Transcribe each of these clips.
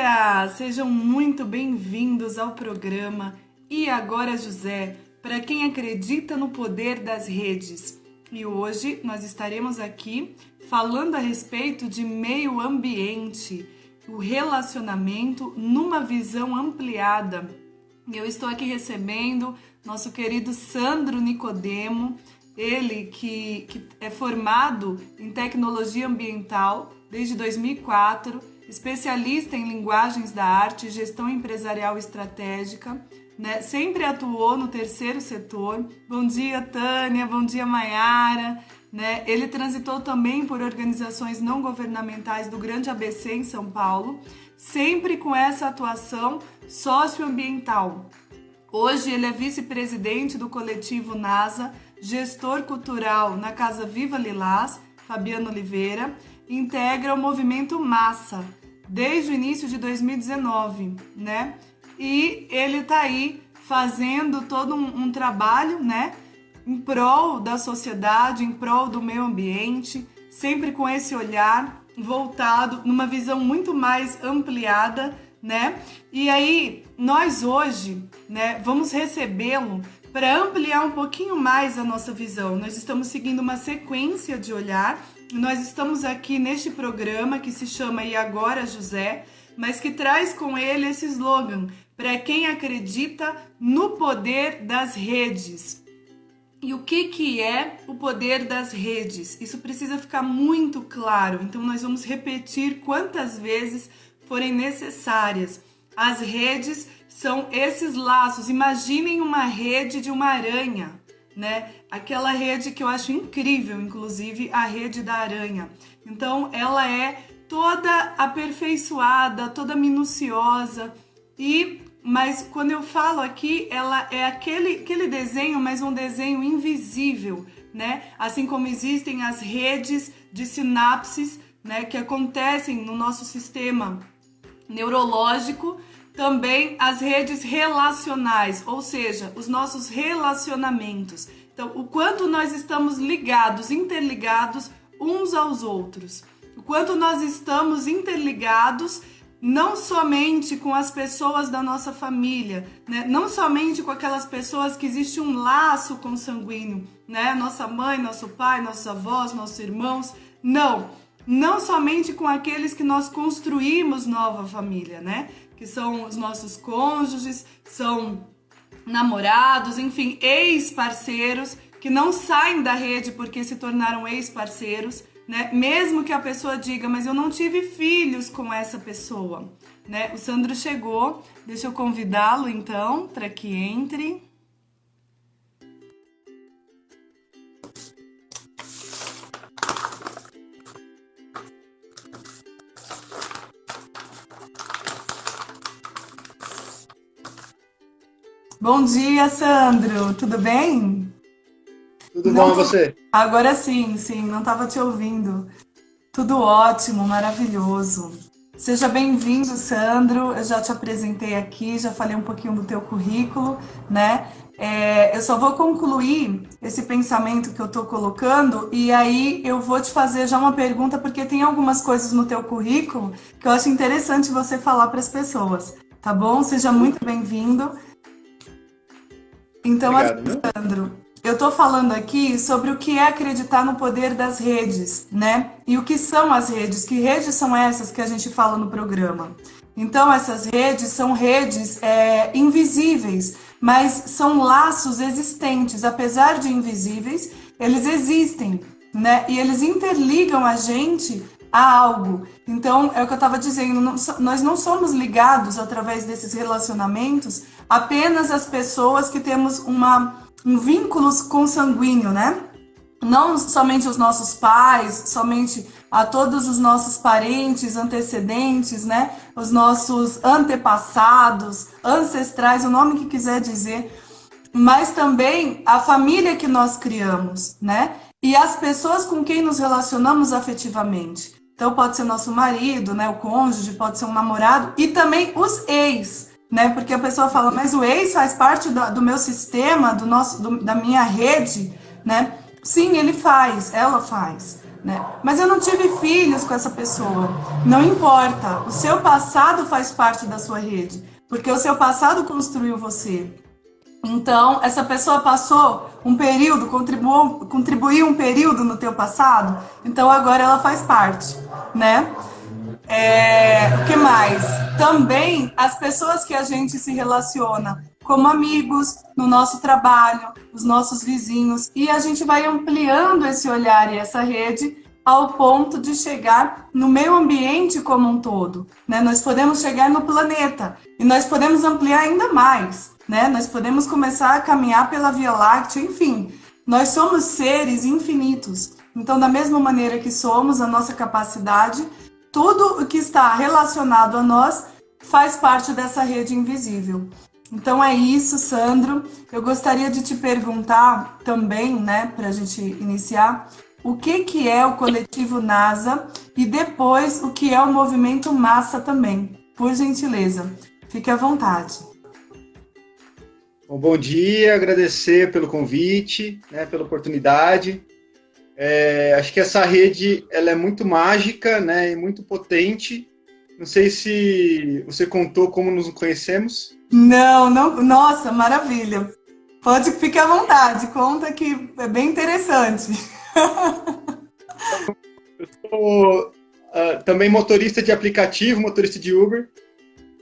dia! Sejam muito bem-vindos ao programa E Agora José, para quem acredita no poder das redes. E hoje nós estaremos aqui falando a respeito de meio ambiente, o relacionamento numa visão ampliada. Eu estou aqui recebendo nosso querido Sandro Nicodemo, ele que é formado em tecnologia ambiental desde 2004, especialista em linguagens da arte e gestão empresarial estratégica, né? Sempre atuou no terceiro setor. Bom dia, Tânia, bom dia, Maiara. Né? Ele transitou também por organizações não governamentais do Grande ABC em São Paulo, sempre com essa atuação socioambiental. Hoje ele é vice-presidente do coletivo NASA, gestor cultural na Casa Viva Lilás, Fabiano Oliveira, integra o movimento Massa desde o início de 2019, né? E ele está aí fazendo todo um trabalho, né? Em prol da sociedade, em prol do meio ambiente, sempre com esse olhar voltado numa visão muito mais ampliada, né? E aí, nós hoje, né, vamos recebê-lo para ampliar um pouquinho mais a nossa visão. Nós estamos seguindo uma sequência de olhar. Nós estamos aqui neste programa que se chama E Agora José, mas que traz com ele esse slogan, para quem acredita no poder das redes. E o que é o poder das redes? Isso precisa ficar muito claro, então nós vamos repetir quantas vezes forem necessárias. As redes são esses laços. Imaginem uma rede de uma aranha, né? Aquela rede que eu acho incrível, inclusive a rede da aranha. Então ela é toda aperfeiçoada, toda minuciosa, mas quando eu falo aqui, ela é aquele desenho, mas um desenho invisível, né? Assim como existem as redes de sinapses, né, que acontecem no nosso sistema neurológico, também as redes relacionais, ou seja, os nossos relacionamentos. Então, o quanto nós estamos ligados, interligados uns aos outros. O quanto nós estamos interligados não somente com as pessoas da nossa família, né? Não somente com aquelas pessoas que existe um laço consanguíneo, né? Nossa mãe, nosso pai, nossos avós, nossos irmãos. Não somente com aqueles que nós construímos nova família, né? Que são os nossos cônjuges, são namorados, enfim, ex-parceiros que não saem da rede porque se tornaram ex-parceiros, né? Mesmo que a pessoa diga, mas eu não tive filhos com essa pessoa, né? O Sandro chegou, deixa eu convidá-lo então para que entre. Bom dia, Sandro, tudo bem? Tudo bom, e você? Agora sim, não estava te ouvindo. Tudo ótimo, maravilhoso. Seja bem-vindo, Sandro. Eu já te apresentei aqui, já falei um pouquinho do teu currículo, né? Eu só vou concluir esse pensamento que eu estou colocando e aí eu vou te fazer já uma pergunta, porque tem algumas coisas no teu currículo que eu acho interessante você falar para as pessoas, tá bom? Seja muito bem-vindo. Então, Obrigado, Sandro, eu estou falando aqui sobre o que é acreditar no poder das redes, né? E o que são as redes? Que redes são essas que a gente fala no programa? Então, essas redes são redes invisíveis, mas são laços existentes. Apesar de invisíveis, eles existem, né? E eles interligam a gente a algo. Então, é o que eu estava dizendo, nós não somos ligados através desses relacionamentos apenas às pessoas que temos um vínculo consanguíneo, né? Não somente os nossos pais, somente a todos os nossos parentes, antecedentes, né? Os nossos antepassados, ancestrais, o nome que quiser dizer, mas também a família que nós criamos, né? E as pessoas com quem nos relacionamos afetivamente. Então pode ser nosso marido, né? O cônjuge, pode ser um namorado e também os ex, né? Porque a pessoa fala, mas o ex faz parte do meu sistema, da minha rede, né? Sim, ele faz, ela faz, né? Mas eu não tive filhos com essa pessoa. Não importa, o seu passado faz parte da sua rede, porque o seu passado construiu você. Então, essa pessoa passou um período, contribuiu um período no teu passado, então agora ela faz parte, né? O que mais? Também as pessoas que a gente se relaciona como amigos, no nosso trabalho, os nossos vizinhos, e a gente vai ampliando esse olhar e essa rede ao ponto de chegar no meio ambiente como um todo, né? Nós podemos chegar no planeta e nós podemos ampliar ainda mais, né? Nós podemos começar a caminhar pela Via Láctea, enfim, nós somos seres infinitos. Então, da mesma maneira que somos, a nossa capacidade, tudo o que está relacionado a nós faz parte dessa rede invisível. Então é isso, Sandro. Eu gostaria de te perguntar também, né, para a gente iniciar, o que é o coletivo NASA e depois o que é o movimento Massa também. Por gentileza, fique à vontade. Bom dia, agradecer pelo convite, né, pela oportunidade. Acho que essa rede ela é muito mágica, né, e muito potente. Não sei se você contou como nos conhecemos. Não, nossa, maravilha. Pode ficar à vontade, conta que é bem interessante. Eu sou também motorista de aplicativo, motorista de Uber,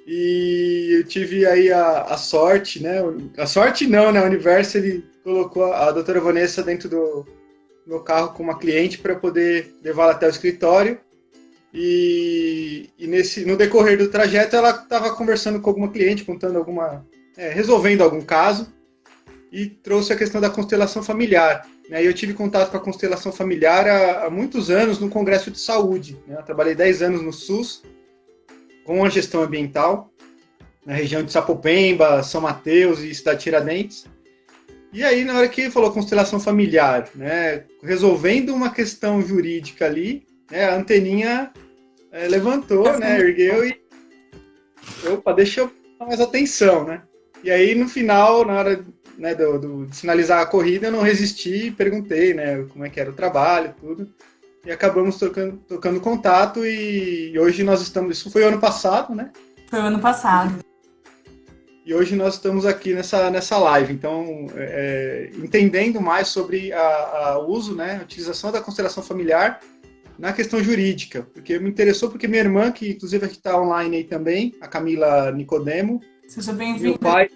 e eu tive aí a sorte, né? A sorte não, né? O universo ele colocou a doutora Vanessa dentro do meu carro com uma cliente para poder levá-la até o escritório. E no decorrer do trajeto ela estava conversando com alguma cliente, resolvendo algum caso, e trouxe a questão da constelação familiar, né? Eu tive contato com a constelação familiar há muitos anos no Congresso de Saúde, né? Eu trabalhei 10 anos no SUS com a gestão ambiental na região de Sapopemba, São Mateus e Cidade Tiradentes. E aí, na hora que ele falou constelação familiar, né, resolvendo uma questão jurídica ali, né, a anteninha levantou, né, ergueu e... Opa, deixa eu dar mais atenção, né? E aí, no final, na hora, né, de finalizar a corrida, eu não resisti e perguntei, né, como é que era o trabalho, tudo. E acabamos tocando contato e hoje nós estamos... Isso foi ano passado, né? Foi ano passado. E hoje nós estamos aqui nessa live, então, entendendo mais sobre o uso, né, a utilização da constelação familiar na questão jurídica, porque me interessou, porque minha irmã, que inclusive aqui está online aí também, a Camila Nicodemo. Seja bem-vinda. Meu pai,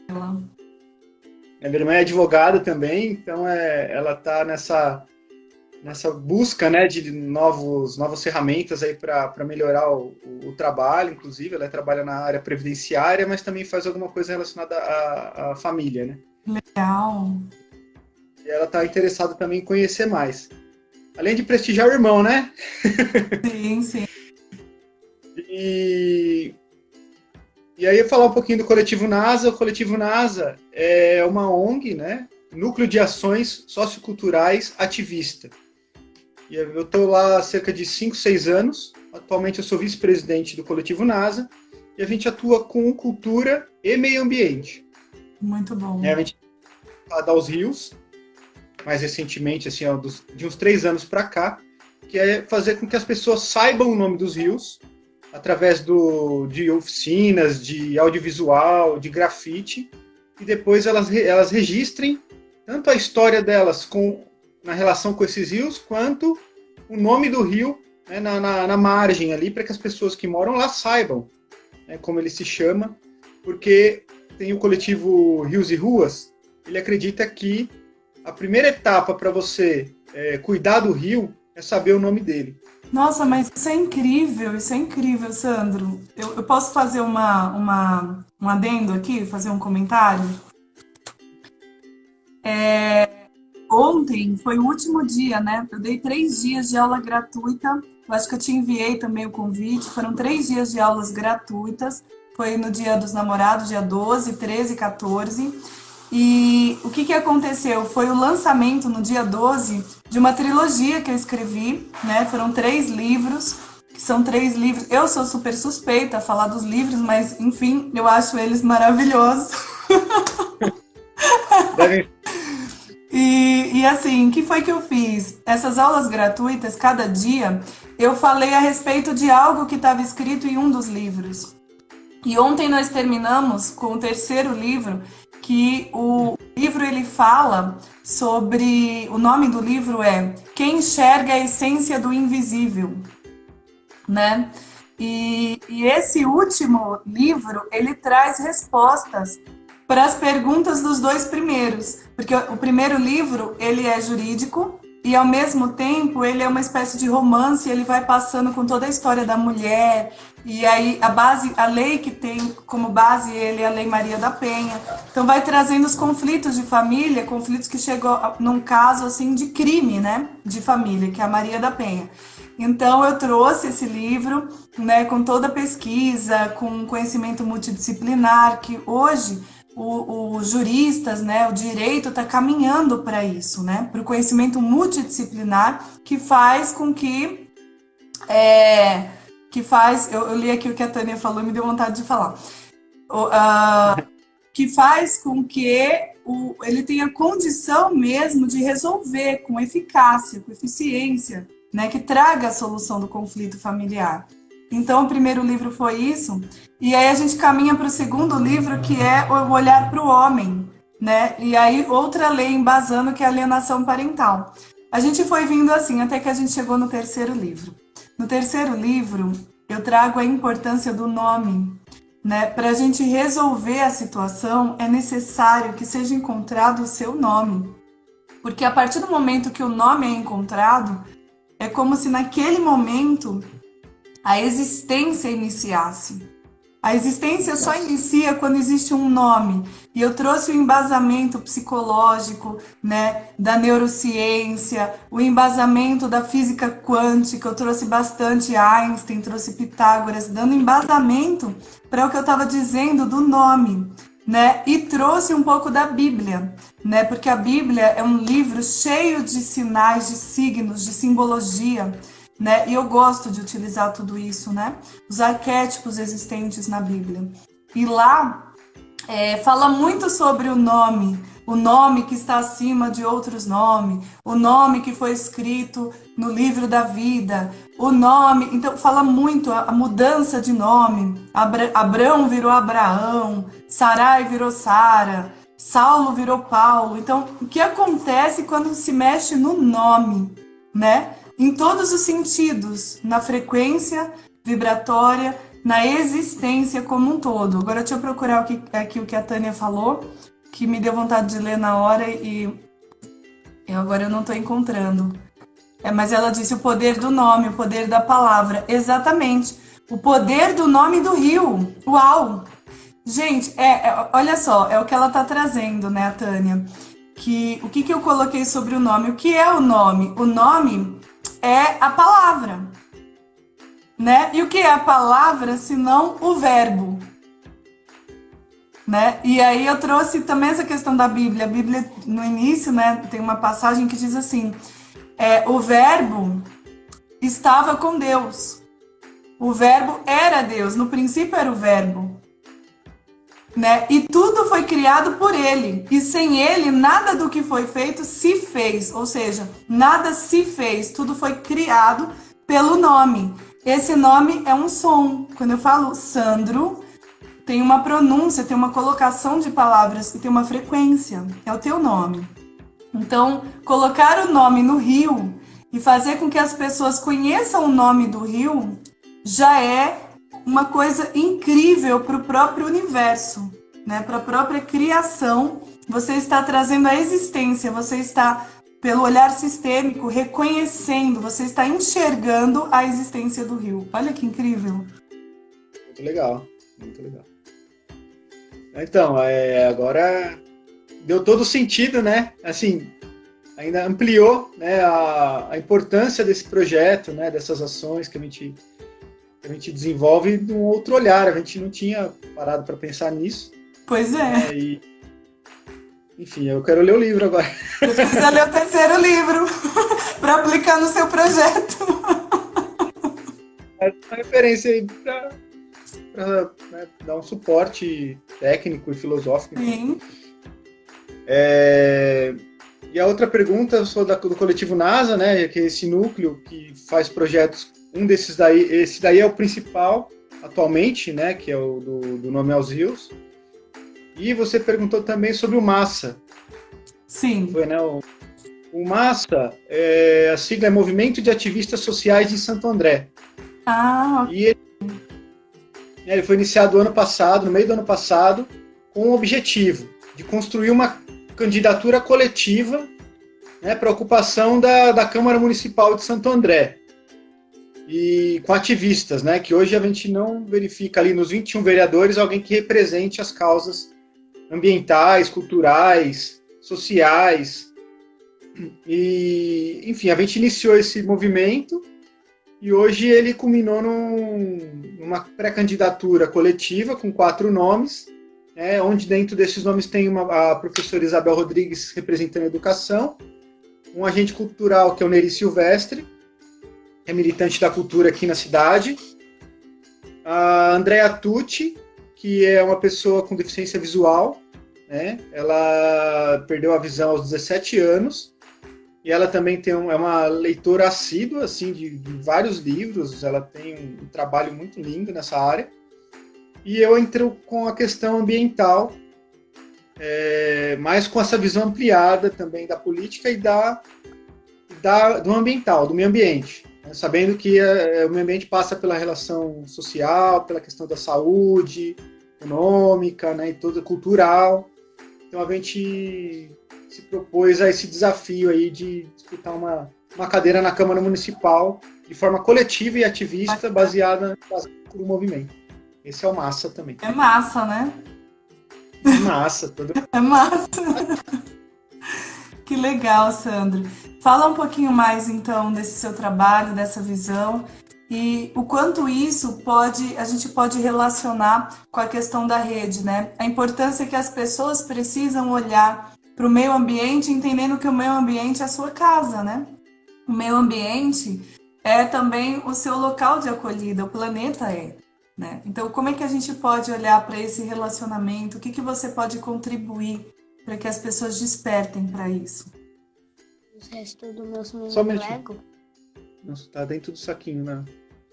minha irmã é advogada também, então ela está nessa busca, né, de novas ferramentas aí para melhorar o trabalho, inclusive ela trabalha na área previdenciária, mas também faz alguma coisa relacionada à família, né? Legal. E ela está interessada também em conhecer mais. Além de prestigiar o irmão, né? Sim, sim. E aí eu falar um pouquinho do Coletivo NASA. O Coletivo NASA é uma ONG, né? Núcleo de Ações Socioculturais Ativista. E eu estou lá há cerca de 5, 6 anos. Atualmente eu sou vice-presidente do Coletivo NASA. E a gente atua com cultura e meio ambiente. Muito bom. A gente dá os rios, mais recentemente, assim, de uns 3 anos para cá, que é fazer com que as pessoas saibam o nome dos rios, através de oficinas, de audiovisual, de grafite, e depois elas registrem tanto a história delas na relação com esses rios, quanto o nome do rio, né, na margem ali, para que as pessoas que moram lá saibam, né, como ele se chama, porque tem o coletivo Rios e Ruas, ele acredita que a primeira etapa para você cuidar do rio é saber o nome dele. Nossa, mas isso é incrível, Sandro. Eu posso fazer um adendo aqui, fazer um comentário? Ontem foi o último dia, né? Eu dei 3 dias de aula gratuita. Eu acho que eu te enviei também o convite. Foram 3 dias de aulas gratuitas. Foi no Dia dos Namorados, dia 12, 13 e 14. E o que aconteceu? Foi o lançamento no dia 12 de uma trilogia que eu escrevi, né? Foram 3 livros, que são 3 livros. Eu sou super suspeita a falar dos livros, mas enfim, eu acho eles maravilhosos. E E assim, o que foi que eu fiz? Essas aulas gratuitas, cada dia, eu falei a respeito de algo que estava escrito em um dos livros. E ontem nós terminamos com o terceiro livro, que o livro ele fala sobre... O nome do livro é Quem Enxerga a Essência do Invisível, né? E esse último livro, ele traz respostas para as perguntas dos dois primeiros, porque o primeiro livro, ele é jurídico e ao mesmo tempo ele é uma espécie de romance, ele vai passando com toda a história da mulher, e aí a lei que tem como base ele é a Lei Maria da Penha. Então vai trazendo os conflitos de família, conflitos que chegou num caso assim de crime, né, de família, que é a Maria da Penha. Então eu trouxe esse livro, né, com toda a pesquisa, com conhecimento multidisciplinar, que hoje os juristas, né, o direito está caminhando para isso, né, para o conhecimento multidisciplinar que faz com que eu li aqui o que a Tânia falou e me deu vontade de falar, que faz com que ele tenha condição mesmo de resolver com eficácia, com eficiência, né, que traga a solução do conflito familiar. Então, o primeiro livro foi isso, e aí a gente caminha para o segundo livro, que é o olhar para o homem, né? E aí outra lei embasando, que é a alienação parental. A gente foi vindo assim, até que a gente chegou no terceiro livro. No terceiro livro, eu trago a importância do nome, né? Para a gente resolver a situação, é necessário que seja encontrado o seu nome. Porque a partir do momento que o nome é encontrado, é como se naquele momento a existência iniciasse. A existência só inicia quando existe um nome. E eu trouxe o embasamento psicológico, né, da neurociência, o embasamento da física quântica. Eu trouxe bastante Einstein, trouxe Pitágoras, dando embasamento para o que eu estava dizendo do nome, né? E trouxe um pouco da Bíblia, né? Porque a Bíblia é um livro cheio de sinais, de signos, de simbologia, né? E eu gosto de utilizar tudo isso, né? Os arquétipos existentes na Bíblia. E lá fala muito sobre o nome que está acima de outros nomes, o nome que foi escrito no livro da vida, o nome... Então, fala muito a mudança de nome. Abrão virou Abraão, Sarai virou Sara, Saulo virou Paulo. Então, o que acontece quando se mexe no nome, né? Em todos os sentidos, na frequência vibratória, na existência como um todo. Agora deixa eu procurar aqui o que a Tânia falou, que me deu vontade de ler na hora e agora eu não estou encontrando. Mas ela disse o poder do nome, o poder da palavra. Exatamente. O poder do nome do rio. Uau! Gente, olha só, é o que ela está trazendo, né, a Tânia? O que eu coloquei sobre o nome? O que é o nome? O nome é a palavra, né? E o que é a palavra, senão o verbo, né? E aí eu trouxe também essa questão da Bíblia. A Bíblia, no início, né, tem uma passagem que diz assim, o verbo estava com Deus. O verbo era Deus, no princípio era o verbo, né? E tudo foi criado por ele, e sem ele nada do que foi feito se fez, ou seja, nada se fez, tudo foi criado pelo nome. Esse nome é um som. Quando eu falo Sandro, tem uma pronúncia, tem uma colocação de palavras e tem uma frequência, é o teu nome. Então, colocar o nome no rio e fazer com que as pessoas conheçam o nome do rio já é uma coisa incrível para o próprio universo, né? Para a própria criação. Você está trazendo a existência, você está, pelo olhar sistêmico, reconhecendo, você está enxergando a existência do rio. Olha que incrível. Muito legal, muito legal. Então, agora deu todo o sentido, né? Assim, ainda ampliou, né, a importância desse projeto, né, dessas ações que a gente desenvolve de um outro olhar. A gente não tinha parado para pensar nisso. Pois é. Enfim, eu quero ler o livro agora. Você precisa ler o terceiro livro para aplicar no seu projeto. É uma referência aí para né, dar um suporte técnico e filosófico. Sim. E a outra pergunta, eu sou do coletivo NASA, né, que é esse núcleo que faz projetos. Um desses daí, esse daí é o principal atualmente, né, que é o do Nome aos Rios. E você perguntou também sobre o MASSA. Sim. Foi, né, o MASSA, a sigla é Movimento de Ativistas Sociais de Santo André. Ah, E ele foi iniciado ano passado, no meio do ano passado, com o objetivo de construir uma candidatura coletiva, né, para a ocupação da Câmara Municipal de Santo André. E com ativistas, né, que hoje a gente não verifica ali nos 21 vereadores alguém que represente as causas ambientais, culturais, sociais. E, enfim, a gente iniciou esse movimento e hoje ele culminou numa pré-candidatura coletiva com 4 nomes, onde dentro desses nomes tem a professora Isabel Rodrigues representando a educação, um agente cultural que é o Neri Silvestre, que é militante da cultura aqui na cidade, a Andrea Tucci, que é uma pessoa com deficiência visual, né? Ela perdeu a visão aos 17 anos, e ela também é uma leitora assídua assim, de vários livros, ela tem um trabalho muito lindo nessa área. E eu entro com a questão ambiental, mais com essa visão ampliada também da política e do ambiental, do meio ambiente. Né? Sabendo que o meio ambiente passa pela relação social, pela questão da saúde, econômica, né, e toda cultural. Então a gente se propôs a esse desafio aí de disputar uma cadeira na Câmara Municipal de forma coletiva e ativista, baseada no movimento. Esse é o MASSA também. é massa, né? Massa, tudo. É massa. Que legal, Sandro. Fala um pouquinho mais, então, desse seu trabalho, dessa visão e o quanto isso a gente pode relacionar com a questão da rede, né? A importância que as pessoas precisam olhar para o meio ambiente, entendendo que o meio ambiente é a sua casa, né? O meio ambiente é também o seu local de acolhida, o planeta é. Né? Então, como é que a gente pode olhar para esse relacionamento? O que você pode contribuir para que as pessoas despertem para isso? Os restos do meu Só um Lego. Nossa, tá dentro do saquinho, né?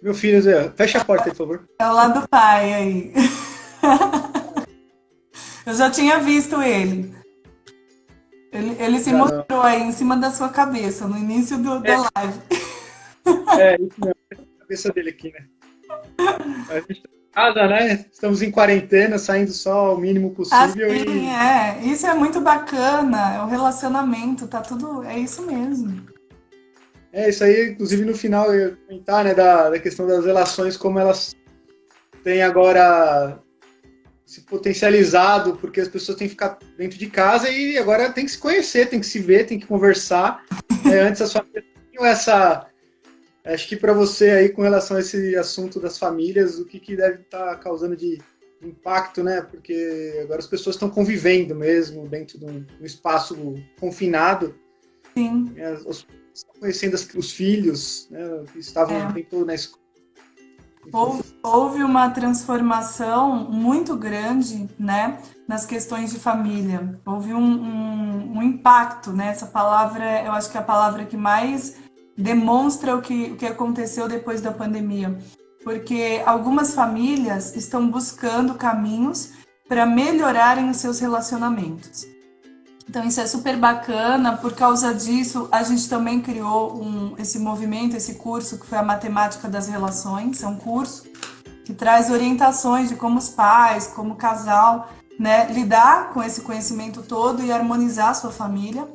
Meu filho, Zé, fecha a porta aí, por favor. É o lado do pai aí. Eu já tinha visto ele. Ele se mostrou aí em cima da sua cabeça, no início da live. Isso mesmo. A cabeça dele aqui, né? A gente tá em casa, né? Estamos em quarentena, saindo só o mínimo possível. Assim, isso é muito bacana, é o relacionamento, tá tudo, é isso mesmo. Isso aí, inclusive no final eu ia comentar, né, da questão das relações, como elas têm agora se potencializado, porque as pessoas têm que ficar dentro de casa e agora tem que se conhecer, tem que se ver, tem que conversar. Antes as famílias tinham essa... Acho que para você aí, com relação a esse assunto das famílias, o que deve estar causando de impacto, né? Porque agora as pessoas estão convivendo mesmo dentro de um espaço confinado. Sim. Estão conhecendo os filhos, né? Que estavam o tempo todo na escola. Houve uma transformação muito grande, né, nas questões de família. Houve um impacto, né? Essa palavra, eu acho que é a palavra que mais demonstra o que aconteceu depois da pandemia. Porque algumas famílias estão buscando caminhos para melhorarem os seus relacionamentos. Então isso é super bacana, por causa disso a gente também criou esse movimento, esse curso que foi a Matemática das Relações, é um curso que traz orientações de como os pais, como o casal, né, lidar com esse conhecimento todo e harmonizar a sua família.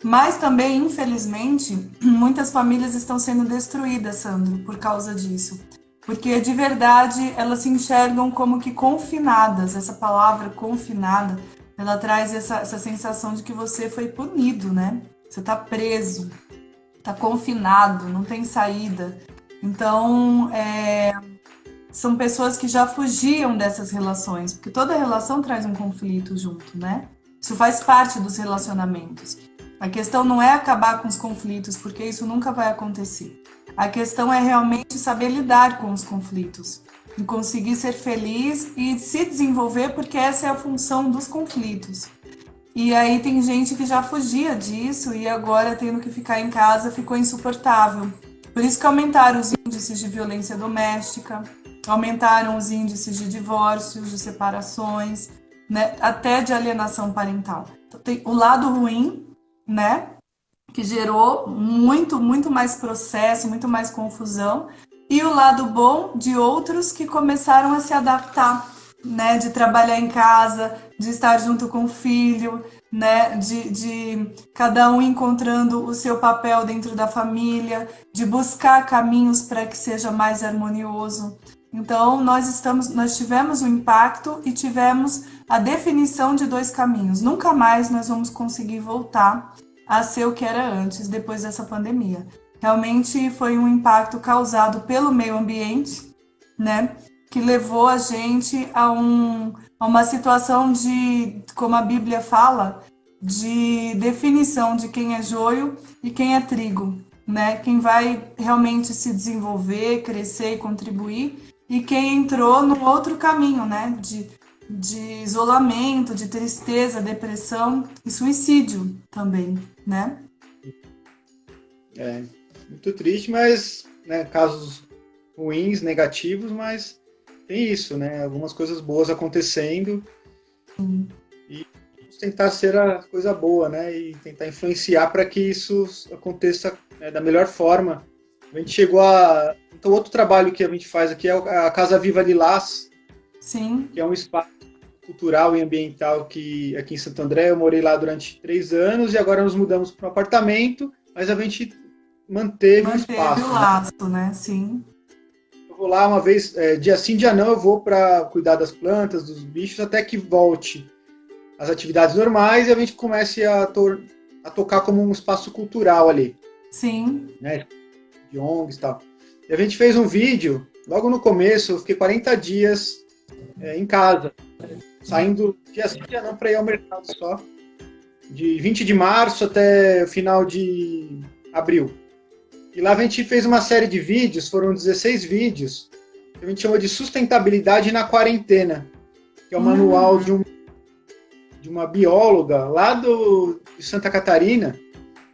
Mas também, infelizmente, muitas famílias estão sendo destruídas, Sandro, por causa disso. Porque, de verdade, elas se enxergam como que confinadas. Essa palavra confinada, ela traz essa sensação de que você foi punido, né? Você está preso, está confinado, não tem saída. Então, são pessoas que já fugiam dessas relações, porque toda relação traz um conflito junto, né? Isso faz parte dos relacionamentos. A questão não é acabar com os conflitos, porque isso nunca vai acontecer. A questão é realmente saber lidar com os conflitos e conseguir ser feliz e se desenvolver, porque essa é a função dos conflitos. E aí tem gente que já fugia disso e agora tendo que ficar em casa ficou insuportável. Por isso que aumentaram os índices de violência doméstica, aumentaram os índices de divórcios, de separações, né? Até de alienação parental. Então, tem o lado ruim, né? Que gerou muito mais processo, muito mais confusão, e o lado bom de outros que começaram a se adaptar, né, de trabalhar em casa, de estar junto com o filho, né, de cada um encontrando o seu papel dentro da família, de buscar caminhos para que seja mais harmonioso. Então, nós tivemos um impacto e tivemos a definição de dois caminhos. Nunca mais nós vamos conseguir voltar a ser o que era antes, depois dessa pandemia. Realmente foi um impacto causado pelo meio ambiente, né, que levou a gente a uma situação de, como a Bíblia fala, de definição de quem é joio e quem é trigo, né, quem vai realmente se desenvolver, crescer e contribuir, e quem entrou num outro caminho, né, de isolamento, de tristeza, depressão e suicídio também, né? É muito triste, mas, né, casos ruins, negativos, mas tem isso, né? Algumas coisas boas acontecendo e vamos tentar ser a coisa boa, né? E tentar influenciar para que isso aconteça, né, da melhor forma. A gente chegou a... Então, outro trabalho que a gente faz aqui é a Casa Viva Lilás, Sim. que é um espaço cultural e ambiental que aqui em Santo André eu morei lá durante 3 anos e agora nos mudamos para um apartamento, mas a gente manteve o espaço. Manteve o laço, né? Sim. Eu vou lá uma vez, dia sim, dia não, eu vou para cuidar das plantas, dos bichos, até que volte as atividades normais e a gente comece a tocar como um espaço cultural ali. Sim. Né? De ONGs e tal. E a gente fez um vídeo, logo no começo, eu fiquei 40 dias em casa, saindo dia sim, dia não, para ir ao mercado só, de 20 de março até o final de abril. E lá a gente fez uma série de vídeos, foram 16 vídeos, que a gente chama de Sustentabilidade na Quarentena, que é o manual de uma bióloga lá de Santa Catarina,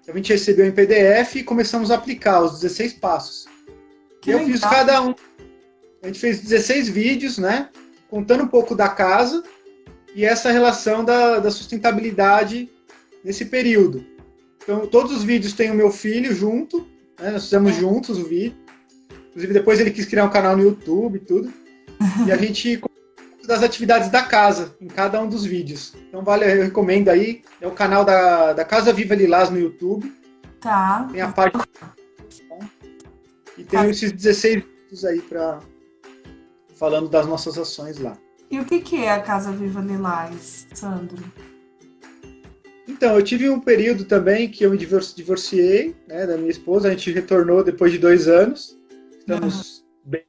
que a gente recebeu em PDF e começamos a aplicar os 16 passos. Que eu legal. fiz cada um. A gente fez 16 vídeos, né, contando um pouco da casa e essa relação da sustentabilidade nesse período. Então, todos os vídeos têm o meu filho junto, né, nós fizemos juntos o vídeo. Inclusive, depois ele quis criar um canal no YouTube e tudo. E a gente das atividades da casa em cada um dos vídeos. Então, eu recomendo aí. É o canal da Casa Viva Lilás no YouTube. Tá. Tem a página. E tem esses 16 vídeos aí falando das nossas ações lá. E o que é a Casa Viva Lilás, Sandro? Então, eu tive um período também que eu me divorciei, né, da minha esposa. A gente retornou depois de 2 anos. Estamos bem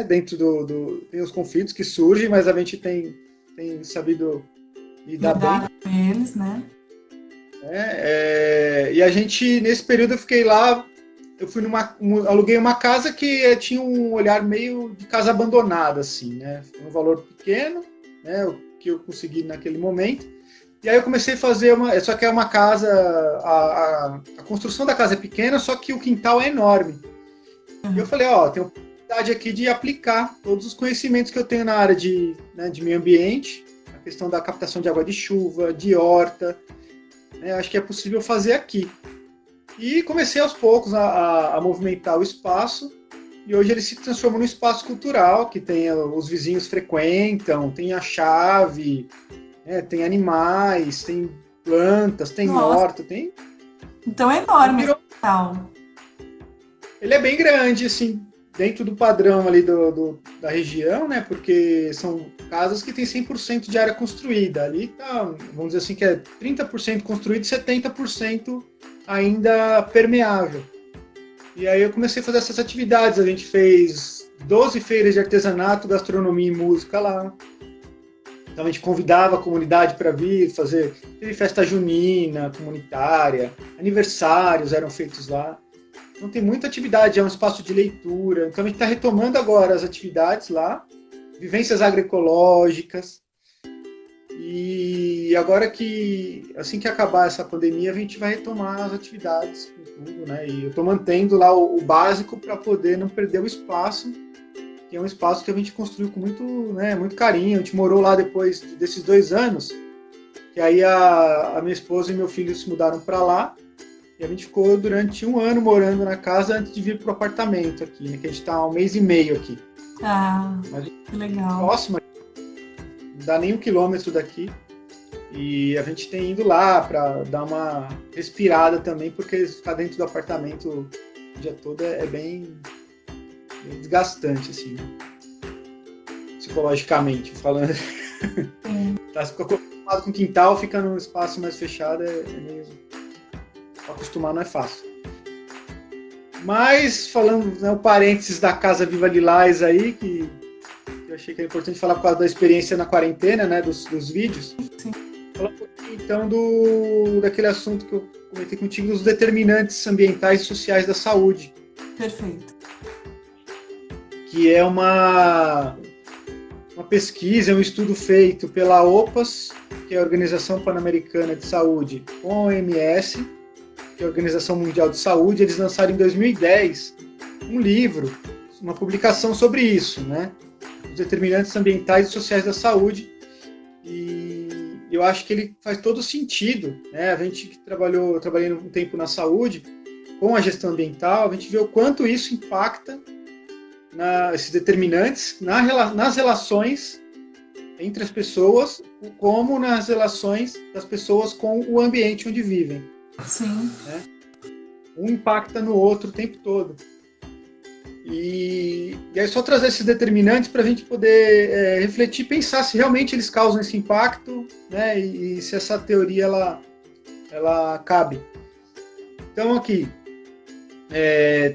dentro tem os conflitos que surgem, mas a gente tem sabido lidar bem com eles, né? E a gente, nesse período, eu fiquei lá. Eu fui aluguei uma casa que tinha um olhar meio de casa abandonada, assim, né? Foi um valor pequeno, né? O que eu consegui naquele momento. E aí eu comecei a fazer só que é uma casa, a construção da casa é pequena, só que o quintal é enorme. E eu falei, tem uma oportunidade aqui de aplicar todos os conhecimentos que eu tenho na área de meio ambiente, a questão da captação de água de chuva, de horta, né? Acho que é possível fazer aqui. E comecei aos poucos a movimentar o espaço, e hoje ele se transforma num espaço cultural, que tem os vizinhos frequentam, tem a chave, né, tem animais, tem plantas, tem horta, tem... Então é enorme esse quintal. Ele é bem grande, assim, dentro do padrão ali da região, né, porque são casas que têm 100% de área construída. Ali tá, vamos dizer assim, que é 30% construído e 70% ainda permeável. E aí eu comecei a fazer essas atividades. A gente fez 12 feiras de artesanato, gastronomia e música lá. Então a gente convidava a comunidade para vir fazer. Teve festa junina, comunitária, aniversários eram feitos lá. Então tem muita atividade, é um espaço de leitura. Então a gente está retomando agora as atividades lá, vivências agroecológicas. E agora que, assim que acabar essa pandemia, a gente vai retomar as atividades com tudo, né? E eu estou mantendo lá o básico para poder não perder o espaço, que é um espaço que a gente construiu com muito, né, muito carinho. A gente morou lá depois desses 2 anos, que aí a minha esposa e meu filho se mudaram para lá, e a gente ficou durante 1 ano morando na casa antes de vir para o apartamento aqui, né? Que a gente está há 1 mês e meio aqui. Ah, Mas que legal. próximo, não dá nem 1 quilômetro daqui. E a gente tem ido lá para dar uma respirada também, porque ficar dentro do apartamento o dia todo é bem desgastante, assim, né? Psicologicamente falando. Tá, se fica acostumado com quintal, fica num espaço mais fechado, é meio... acostumar não é fácil. Mas, falando, né, o parênteses da Casa Viva Lilás aí, que eu achei que era importante falar por causa da experiência na quarentena, né, dos vídeos. Sim. Falar um pouquinho, então, daquele assunto que eu comentei contigo, dos determinantes ambientais e sociais da saúde. Perfeito. Que é uma pesquisa, um estudo feito pela OPAS, que é a Organização Pan-Americana de Saúde, com a OMS, que é a Organização Mundial de Saúde. Eles lançaram em 2010 um livro, uma publicação sobre isso, né? Os determinantes ambientais e sociais da saúde. E eu acho que ele faz todo sentido, né? A gente que trabalhei um tempo na saúde, com a gestão ambiental, a gente vê o quanto isso impacta esses determinantes nas relações entre as pessoas, como nas relações das pessoas com o ambiente onde vivem. Sim. Né? Um impacta no outro o tempo todo. E aí só trazer esses determinantes para a gente poder refletir, pensar se realmente eles causam esse impacto, né? E se essa teoria ela cabe. Então aqui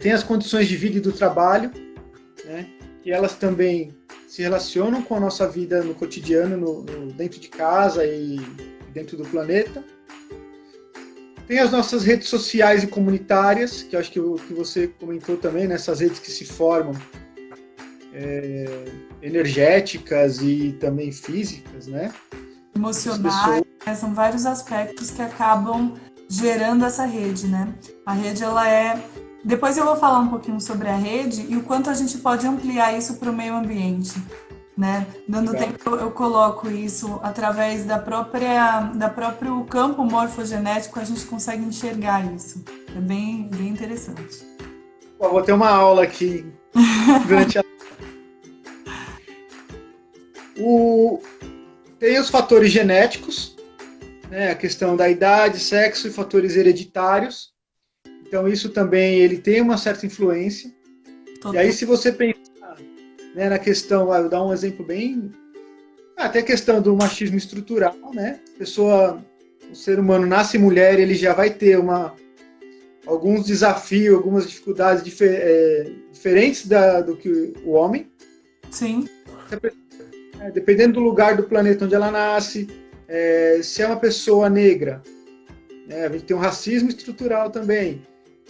tem as condições de vida e do trabalho, né? E elas também se relacionam com a nossa vida no cotidiano, dentro de casa e dentro do planeta. Tem as nossas redes sociais e comunitárias, que eu acho que você comentou também, nessas redes que se formam, energéticas e também físicas, né? Emocionais, né? São vários aspectos que acabam gerando essa rede, né? A rede, ela é... Depois eu vou falar um pouquinho sobre a rede e o quanto a gente pode ampliar isso para o meio ambiente, né? Dando tempo, eu coloco isso através do próprio campo morfogenético, a gente consegue enxergar isso. É bem interessante. Bom, vou ter uma aula aqui durante a... Tem os fatores genéticos, né? A questão da idade, sexo e fatores hereditários. Então isso também ele tem uma certa influência. Total. E aí se você pensar, né, na questão, eu vou dar um exemplo bem... Até a questão do machismo estrutural, né? O ser humano nasce mulher, ele já vai ter alguns desafios, algumas dificuldades diferentes do que o homem. Sim. Dependendo do lugar do planeta onde ela nasce, se é uma pessoa negra, né, a gente tem um racismo estrutural também.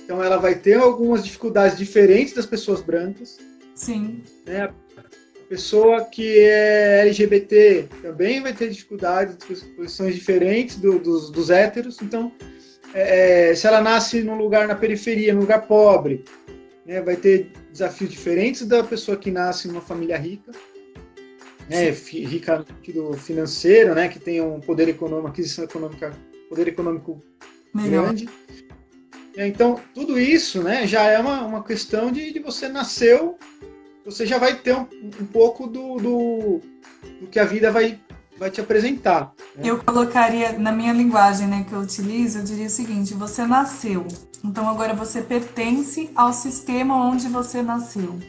Então ela vai ter algumas dificuldades diferentes das pessoas brancas. Sim. Né? A pessoa que é LGBT também vai ter dificuldades, posições diferentes dos héteros. Então, se ela nasce num lugar na periferia, num lugar pobre, né, vai ter desafios diferentes da pessoa que nasce numa família rica, né, rica no sentido financeiro, né, que tem um poder econômico, aquisição econômica, poder econômico grande. Então, tudo isso, né, já é uma questão de você nasceu, você já vai ter um pouco do que a vida vai te apresentar. Né? Eu colocaria, na minha linguagem, né, que eu utilizo, eu diria o seguinte: você nasceu, então agora você pertence ao sistema onde você nasceu,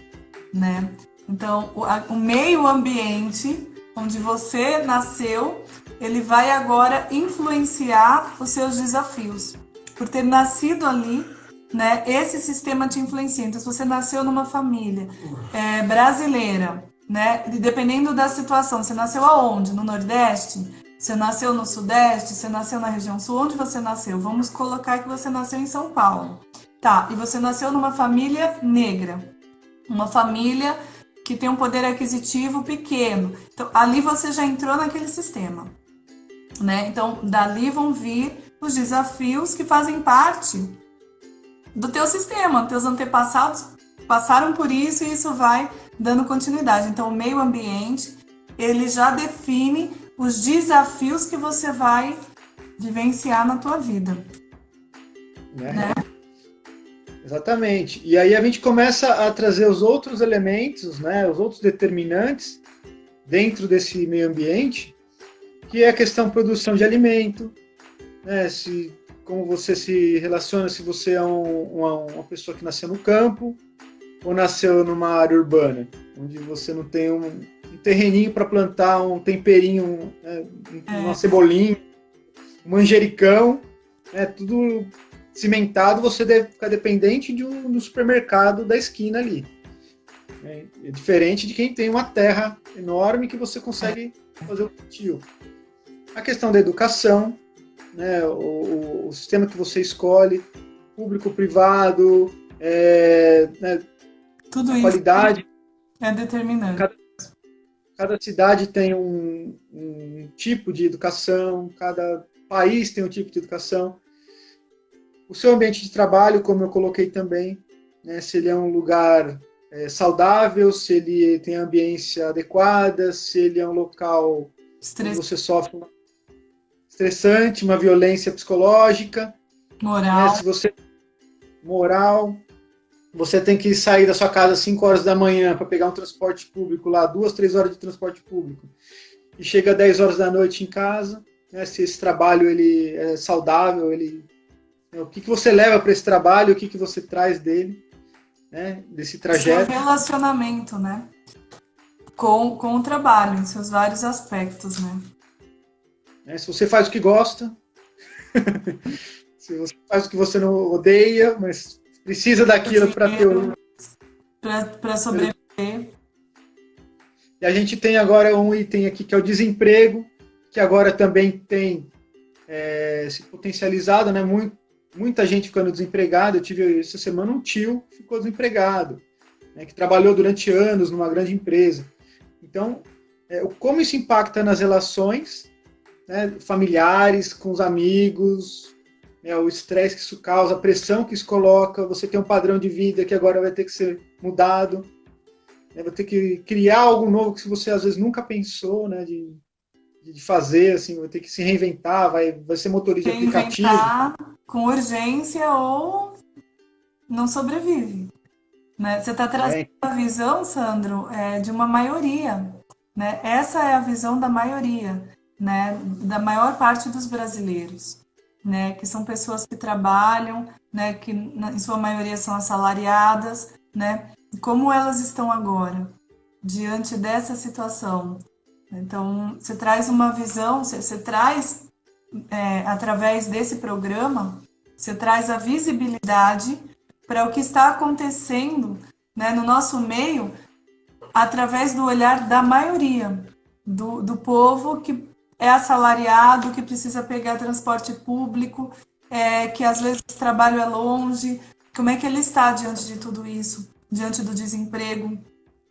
né? Então, o meio ambiente onde você nasceu, ele vai agora influenciar os seus desafios. Por ter nascido ali, né, esse sistema te influencia. Então, se você nasceu numa família brasileira, né, dependendo da situação, você nasceu aonde? No Nordeste? Você nasceu no Sudeste? Você nasceu na região Sul? Onde você nasceu? Vamos colocar que você nasceu em São Paulo. Tá, e você nasceu numa família negra. Uma família que tem um poder aquisitivo pequeno. Então, ali você já entrou naquele sistema. né? Então, dali vão vir os desafios que fazem parte do teu sistema. Teus antepassados passaram por isso e isso vai dando continuidade. Então, o meio ambiente, ele já define os desafios que você vai vivenciar na tua vida. Né? Exatamente. E aí a gente começa a trazer os outros elementos, né, os outros determinantes dentro desse meio ambiente, que é a questão produção de alimento, né, como você se relaciona, se você é uma pessoa que nasceu no campo ou nasceu numa área urbana, onde você não tem um terreninho para plantar um temperinho, né, uma cebolinha, um manjericão, né, tudo cimentado, você deve ficar dependente no supermercado da esquina ali. É diferente de quem tem uma terra enorme que você consegue fazer o cultivo. A questão da educação, né, o sistema que você escolhe, público, privado, né, tudo a isso qualidade. É determinante. Cada cidade tem um tipo de educação, cada país tem um tipo de educação. O seu ambiente de trabalho, como eu coloquei também, né, se ele é um lugar saudável, se ele tem ambiência adequada, se ele é um local onde você sofre estressante, uma violência psicológica, moral. Né, se você moral, você tem que sair da sua casa às 5 horas da manhã para pegar um transporte público lá, 2, 3 horas de transporte público, e chega às 10 horas da noite em casa, né, se esse trabalho ele é saudável, o que você leva para esse trabalho, o que você traz dele, né, desse trajeto. Seu relacionamento, né, com o trabalho, em seus vários aspectos, né. Se você faz o que gosta, se você faz o que você não odeia, mas precisa daquilo para ter para sobreviver. E a gente tem agora um item aqui que é o desemprego, que agora também tem se potencializado, né, muita gente ficando desempregada. Eu tive essa semana um tio que ficou desempregado, né, que trabalhou durante anos numa grande empresa. Então, como isso impacta nas relações, né, familiares, com os amigos, o estresse que isso causa, a pressão que isso coloca, você tem um padrão de vida que agora vai ter que ser mudado, né, vai ter que criar algo novo que você às vezes nunca pensou, né, de fazer, assim, vai ter que se reinventar, vai ser motorista de aplicativo. Com urgência ou não sobrevive. Né? Você está trazendo a visão, Sandro, de uma maioria. Né? Essa é a visão da maioria, né? Da maior parte dos brasileiros. Né? Que são pessoas que trabalham, né? Que em sua maioria são assalariadas. Né? Como elas estão agora, diante dessa situação? Então, você traz uma visão, você traz, através desse programa, você traz a visibilidade para o que está acontecendo, né, no nosso meio, através do olhar da maioria, do povo que é assalariado, que precisa pegar transporte público, que às vezes o trabalho é longe. Como é que ele está diante de tudo isso? Diante do desemprego,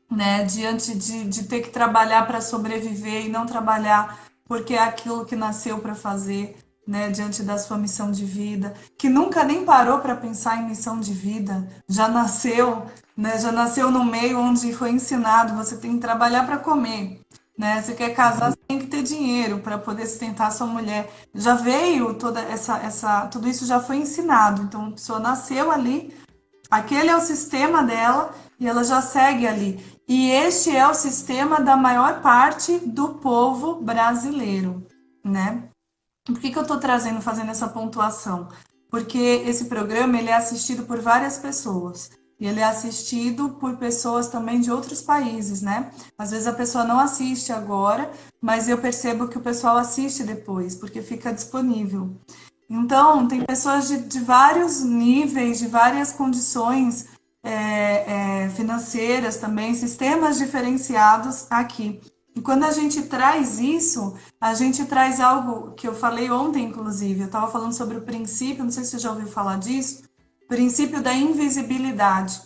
né, diante de ter que trabalhar para sobreviver e não trabalhar porque é aquilo que nasceu para fazer, né, diante da sua missão de vida, que nunca nem parou para pensar em missão de vida, já nasceu, né, já nasceu no meio onde foi ensinado, você tem que trabalhar para comer, né, você quer casar, você tem que ter dinheiro para poder sustentar sua mulher, já veio tudo isso já foi ensinado, então a pessoa nasceu ali, aquele é o sistema dela e ela já segue ali. E este é o sistema da maior parte do povo brasileiro, né? Por que eu estou fazendo essa pontuação? Porque esse programa ele é assistido por várias pessoas. E ele é assistido por pessoas também de outros países, né? Às vezes a pessoa não assiste agora, mas eu percebo que o pessoal assiste depois, porque fica disponível. Então, tem pessoas de vários níveis, de várias condições financeiras também, sistemas diferenciados aqui. E quando a gente traz isso, a gente traz algo que eu falei ontem, inclusive. Eu estava falando sobre o princípio, não sei se você já ouviu falar disso, princípio da invisibilidade.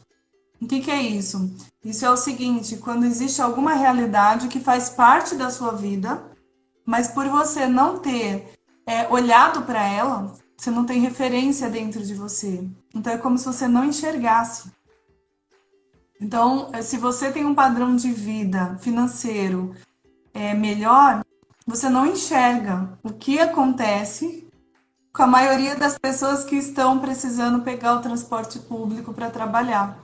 O que é isso? Isso é o seguinte, quando existe alguma realidade que faz parte da sua vida, mas por você não ter olhado para ela, você não tem referência dentro de você. Então é como se você não enxergasse. Então, se você tem um padrão de vida financeiro melhor, você não enxerga o que acontece com a maioria das pessoas que estão precisando pegar o transporte público para trabalhar,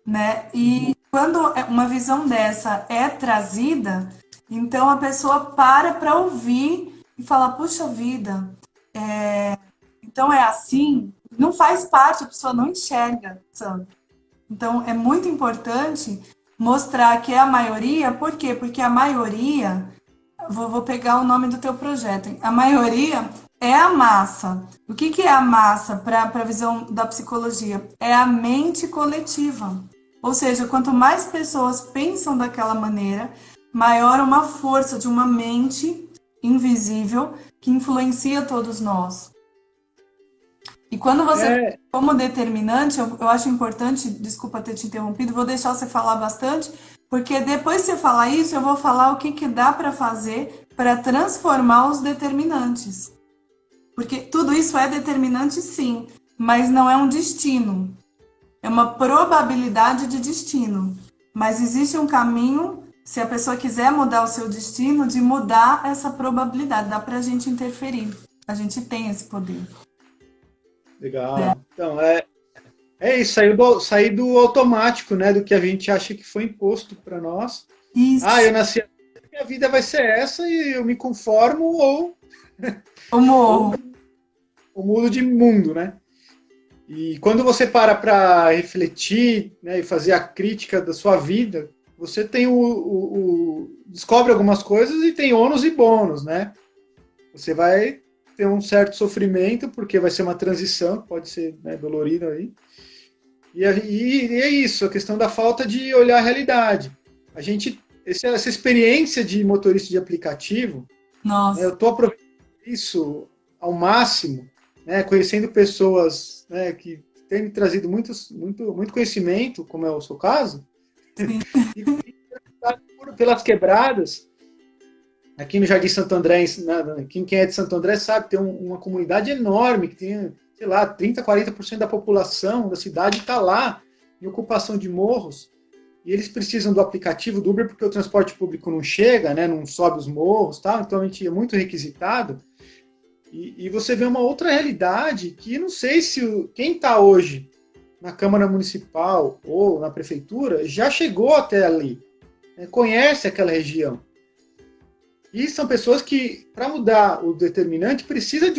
né? E quando uma visão dessa é trazida, então a pessoa para ouvir e fala, puxa vida, então é assim, não faz parte, a pessoa não enxerga, sabe? Então é muito importante mostrar que é a maioria, por quê? Porque a maioria, vou pegar o nome do teu projeto, hein? A maioria é a massa. O que é a massa para a visão da psicologia? É a mente coletiva. Ou seja, quanto mais pessoas pensam daquela maneira, maior uma força de uma mente invisível que influencia todos nós. E quando você, como determinante, eu acho importante, desculpa ter te interrompido, vou deixar você falar bastante, porque depois que você falar isso, eu vou falar o que dá para fazer para transformar os determinantes. Porque tudo isso é determinante, sim, mas não é um destino. É uma probabilidade de destino. Mas existe um caminho, se a pessoa quiser mudar o seu destino, de mudar essa probabilidade. Dá para a gente interferir. A gente tem esse poder. Legal. Então, é isso, sair do automático, né? Do que a gente acha que foi imposto para nós. Isso. Eu nasci, minha vida vai ser essa e eu me conformo ou morro. Ou mudo de mundo, né? E quando você para refletir, né, e fazer a crítica da sua vida, você tem descobre algumas coisas e tem ônus e bônus, né? Você vai ter um certo sofrimento, porque vai ser uma transição, pode ser, né, dolorida aí. E é isso, a questão da falta de olhar a realidade. Essa experiência de motorista de aplicativo, Nossa. Né, eu estou aproveitando isso ao máximo, né, conhecendo pessoas, né, que têm me trazido muito conhecimento, como é o seu caso, e pelas quebradas. Aqui no Jardim Santo André, quem é de Santo André sabe, tem uma comunidade enorme, que tem, sei lá, 30%, 40% da população da cidade está lá, em ocupação de morros, e eles precisam do aplicativo do Uber, porque o transporte público não chega, né, não sobe os morros, tal, então a gente é muito requisitado, e você vê uma outra realidade, que não sei se quem está hoje na Câmara Municipal ou na Prefeitura já chegou até ali, né, conhece aquela região. E são pessoas que, para mudar o determinante, precisa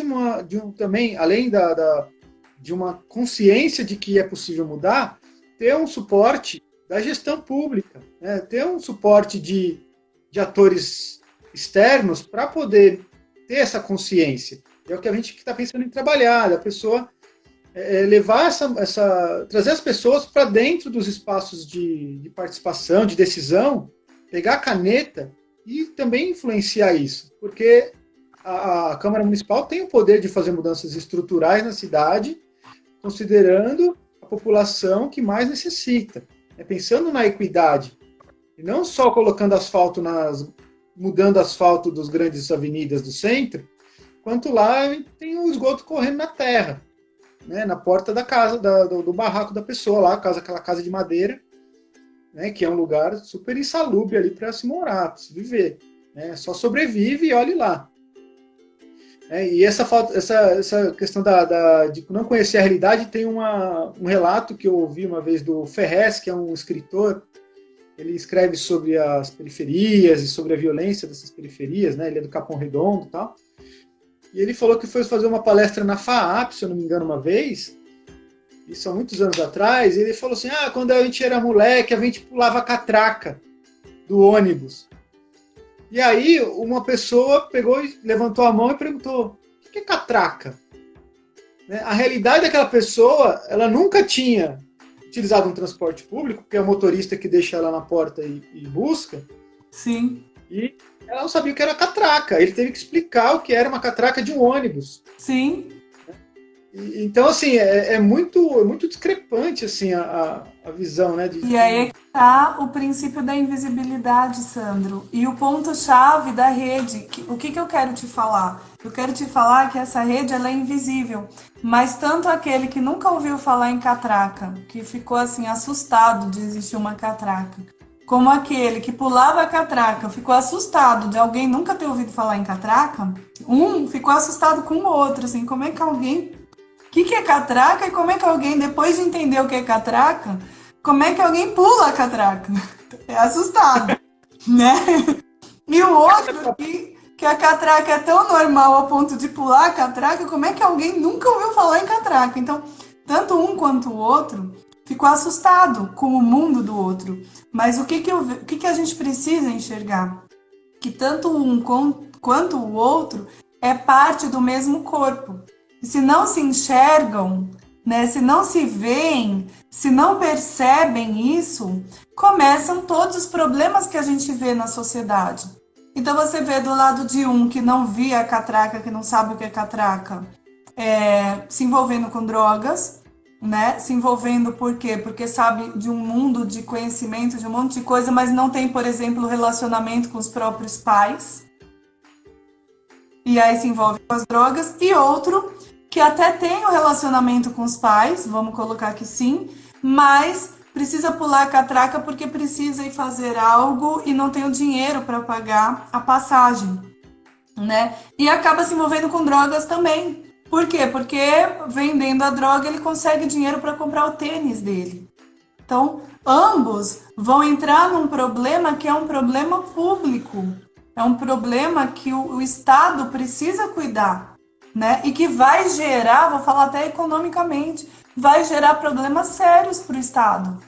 também, além de uma consciência de que é possível mudar, ter um suporte da gestão pública, né? Ter um suporte de atores externos para poder ter essa consciência. É o que a gente está pensando em trabalhar, a pessoa levar trazer as pessoas para dentro dos espaços de participação, de decisão, pegar a caneta e também influenciar isso, porque a Câmara Municipal tem o poder de fazer mudanças estruturais na cidade, considerando a população que mais necessita, pensando na equidade, e não só colocando asfalto mudando asfalto das grandes avenidas do centro, quanto lá tem o esgoto correndo na terra, né, na porta da casa, do barraco da pessoa lá, aquela casa de madeira, né, que é um lugar super insalubre ali para se morar, para se viver, né, só sobrevive e olhe lá. E essa questão de não conhecer a realidade, tem um relato que eu ouvi uma vez do Ferrez, que é um escritor. Ele escreve sobre as periferias e sobre a violência dessas periferias, né, ele é do Capão Redondo e tal, e ele falou que foi fazer uma palestra na FAAP, se eu não me engano, uma vez, isso há muitos anos atrás, e ele falou assim, quando a gente era moleque, a gente pulava a catraca do ônibus. E aí uma pessoa pegou e levantou a mão e perguntou, o que é catraca? Né? A realidade daquela pessoa, ela nunca tinha utilizado um transporte público, porque é o motorista que deixa ela na porta e busca. Sim. E ela não sabia o que era catraca. Ele teve que explicar o que era uma catraca de um ônibus. Sim. Então, assim, é muito discrepante, assim, a visão, né? E aí é que está o princípio da invisibilidade, Sandro. E o ponto-chave da rede. O que eu quero te falar? Eu quero te falar que essa rede ela é invisível. Mas tanto aquele que nunca ouviu falar em catraca, que ficou assim assustado de existir uma catraca, como aquele que pulava a catraca, ficou assustado de alguém nunca ter ouvido falar em catraca, um ficou assustado com o outro, assim, como é que alguém... O que é catraca e como é que alguém, depois de entender o que é catraca, como é que alguém pula a catraca? É assustado, né? E o outro que a catraca é tão normal ao ponto de pular a catraca, como é que alguém nunca ouviu falar em catraca? Então, tanto um quanto o outro ficou assustado com o mundo do outro. Mas o que a gente precisa enxergar? Que tanto um quanto o outro é parte do mesmo corpo. E se não se enxergam, né, se não se veem, se não percebem isso, começam todos os problemas que a gente vê na sociedade. Então você vê do lado de um que não via a catraca, que não sabe o que é catraca, se envolvendo com drogas, né? Se envolvendo por quê? Porque sabe de um mundo de conhecimento, de um monte de coisa, mas não tem, por exemplo, relacionamento com os próprios pais. E aí se envolve com as drogas. E outro que até tem o relacionamento com os pais, vamos colocar que sim, mas precisa pular a catraca porque precisa ir fazer algo e não tem o dinheiro para pagar a passagem, né? E acaba se envolvendo com drogas também. Por quê? Porque vendendo a droga ele consegue dinheiro para comprar o tênis dele. Então, ambos vão entrar num problema que é um problema público. É um problema que o Estado precisa cuidar, né? E que vai gerar, vou falar até economicamente, vai gerar problemas sérios para o Estado,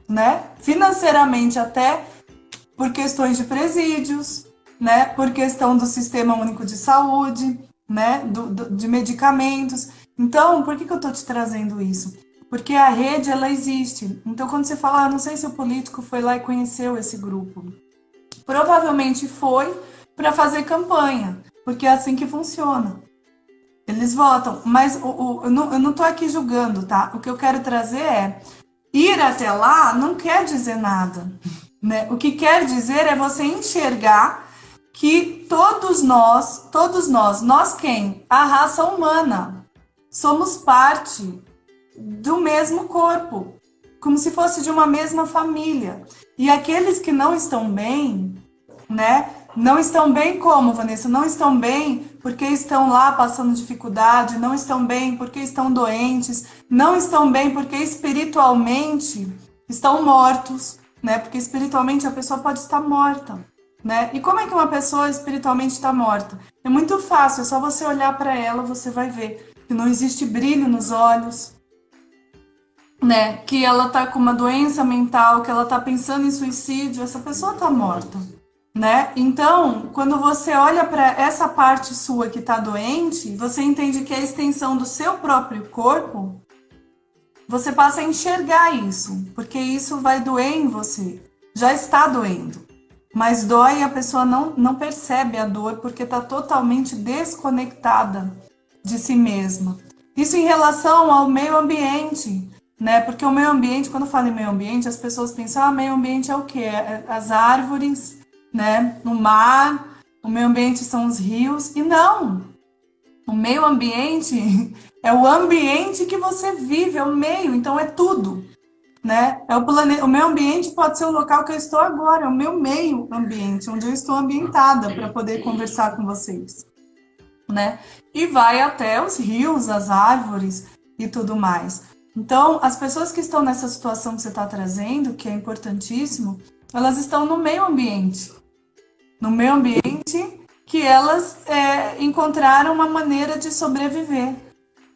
né? Financeiramente até por questões de presídios, né? Por questão do Sistema Único de Saúde, né? De medicamentos. Então, por que eu estou te trazendo isso? Porque a rede, ela existe. Então, quando você fala, não sei se o político foi lá e conheceu esse grupo. Provavelmente foi para fazer campanha, porque é assim que funciona. Eles votam, mas eu não estou aqui julgando, tá? O que eu quero trazer é, ir até lá não quer dizer nada, né? O que quer dizer é você enxergar que todos nós quem? A raça humana, somos parte do mesmo corpo, como se fosse de uma mesma família. E aqueles que não estão bem, né? Não estão bem como, Vanessa? Não estão bem porque estão lá passando dificuldade, não estão bem porque estão doentes, não estão bem porque espiritualmente estão mortos, né? Porque espiritualmente a pessoa pode estar morta, né? E como é que uma pessoa espiritualmente está morta? É muito fácil, é só você olhar para ela, você vai ver que não existe brilho nos olhos, né? Que ela tá com uma doença mental, que ela tá pensando em suicídio, essa pessoa tá morta, né? Então, quando você olha para essa parte sua que tá doente, você entende que é a extensão do seu próprio corpo, você passa a enxergar isso, porque isso vai doer em você. Já está doendo, mas dói e a pessoa não percebe a dor porque tá totalmente desconectada de si mesma. Isso em relação ao meio ambiente, né? Porque o meio ambiente, quando eu falo em meio ambiente, as pessoas pensam, meio ambiente é o quê? É as árvores, né? O mar, o meio ambiente são os rios. E não! O meio ambiente é o ambiente que você vive, é o meio, então é tudo, né? É o planeta. O meio ambiente pode ser o local que eu estou agora, é o meu meio ambiente, onde eu estou ambientada para poder conversar com vocês, né? E vai até os rios, as árvores e tudo mais. Então, as pessoas que estão nessa situação que você está trazendo, que é importantíssimo, elas estão no meio ambiente. No meio ambiente que elas encontraram uma maneira de sobreviver.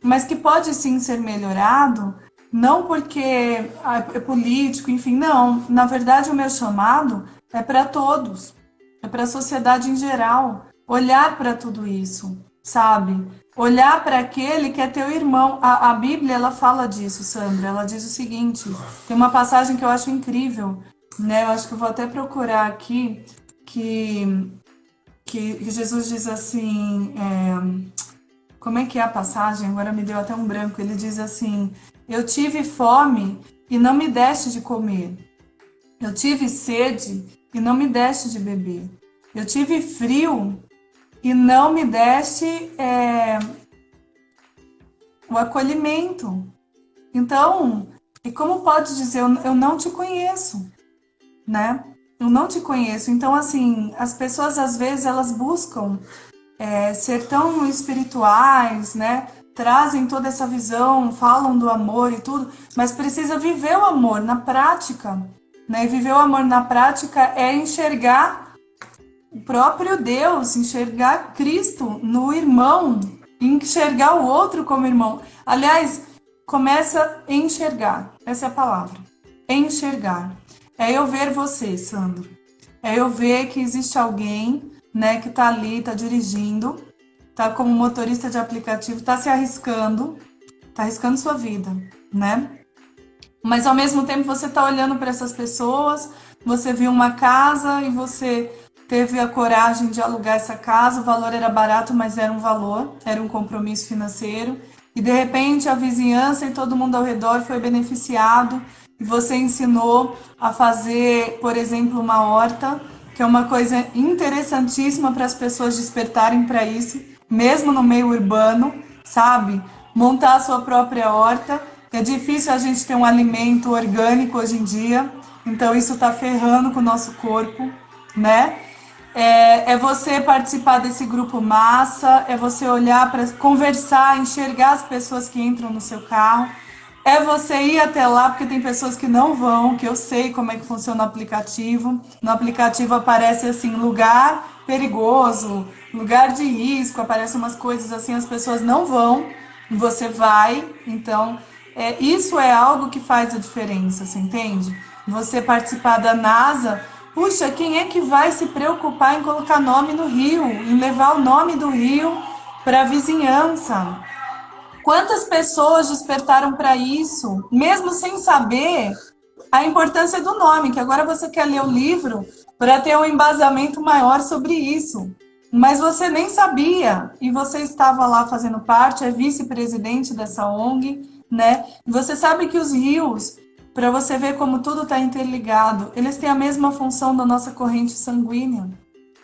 Mas que pode sim ser melhorado, não porque é político, enfim, não. Na verdade, o meu chamado é para todos. É para a sociedade em geral. Olhar para tudo isso, sabe? Olhar para aquele que é teu irmão. A Bíblia, ela fala disso, Sandra. Ela diz o seguinte, tem uma passagem que eu acho incrível, né? Eu acho que eu vou até procurar aqui, que Jesus diz assim, Como é que é a passagem? Agora me deu até um branco. Ele diz assim: eu tive fome e não me deste de comer. Eu tive sede e não me deste de beber. Eu tive frio e não me deste o acolhimento. Então, e como pode dizer, eu não te conheço, né? Eu não te conheço. Então, assim, as pessoas às vezes elas buscam ser tão espirituais, né? Trazem toda essa visão, falam do amor e tudo, mas precisa viver o amor na prática, né? E viver o amor na prática é enxergar o próprio Deus, enxergar Cristo no irmão, enxergar o outro como irmão. Aliás, começa a enxergar, essa é a palavra, enxergar. É eu ver você, Sandro. É eu ver que existe alguém, né, que tá ali, tá dirigindo, tá como motorista de aplicativo, tá se arriscando, tá arriscando sua vida, né? Mas ao mesmo tempo você tá olhando para essas pessoas, você viu uma casa e você teve a coragem de alugar essa casa, o valor era barato, mas era um valor, era um compromisso financeiro, e de repente a vizinhança e todo mundo ao redor foi beneficiado, e você ensinou a fazer, por exemplo, uma horta, que é uma coisa interessantíssima para as pessoas despertarem para isso, mesmo no meio urbano, sabe? Montar a sua própria horta. É difícil a gente ter um alimento orgânico hoje em dia, então isso está ferrando com o nosso corpo, né? É você participar desse grupo massa, é você olhar para conversar, enxergar as pessoas que entram no seu carro, é você ir até lá, porque tem pessoas que não vão, que eu sei como é que funciona o aplicativo. No aplicativo aparece assim, lugar perigoso, lugar de risco, aparecem umas coisas assim, as pessoas não vão, você vai. Então, isso é algo que faz a diferença, você entende? Você participar da NASA. Puxa, quem é que vai se preocupar em colocar nome no rio, em levar o nome do rio para a vizinhança? Quantas pessoas despertaram para isso, mesmo sem saber a importância do nome, que agora você quer ler o livro para ter um embasamento maior sobre isso. Mas você nem sabia, e você estava lá fazendo parte, é vice-presidente dessa ONG, né? Você sabe que os rios, para você ver como tudo está interligado, eles têm a mesma função da nossa corrente sanguínea,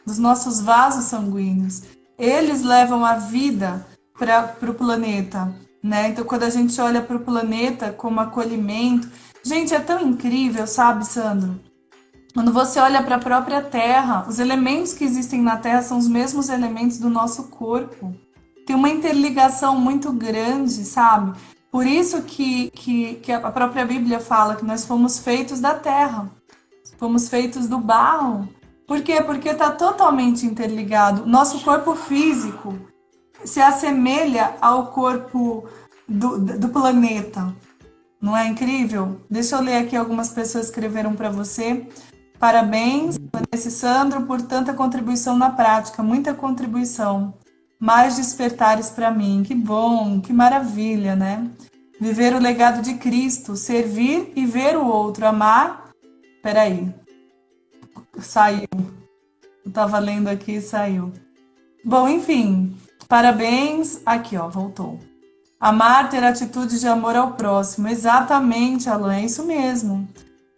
dos nossos vasos sanguíneos. Eles levam a vida para o planeta, né? Então, quando a gente olha para o planeta como acolhimento, gente, é tão incrível, sabe, Sandro? Quando você olha para a própria Terra, os elementos que existem na Terra são os mesmos elementos do nosso corpo. Tem uma interligação muito grande, sabe? Por isso que a própria Bíblia fala que nós fomos feitos da terra, fomos feitos do barro. Por quê? Porque está totalmente interligado. Nosso corpo físico se assemelha ao corpo do planeta. Não é incrível? Deixa eu ler aqui, algumas pessoas escreveram para você. Parabéns, Vanessa e Sandro, por tanta contribuição na prática. Muita contribuição. Mais despertares para mim. Que bom, que maravilha, né? Viver o legado de Cristo, servir e ver o outro, amar. Peraí, saiu. Eu estava lendo aqui e saiu. Bom, enfim, parabéns. Aqui, ó, voltou. Amar, ter atitude de amor ao próximo. Exatamente, Alan, é isso mesmo.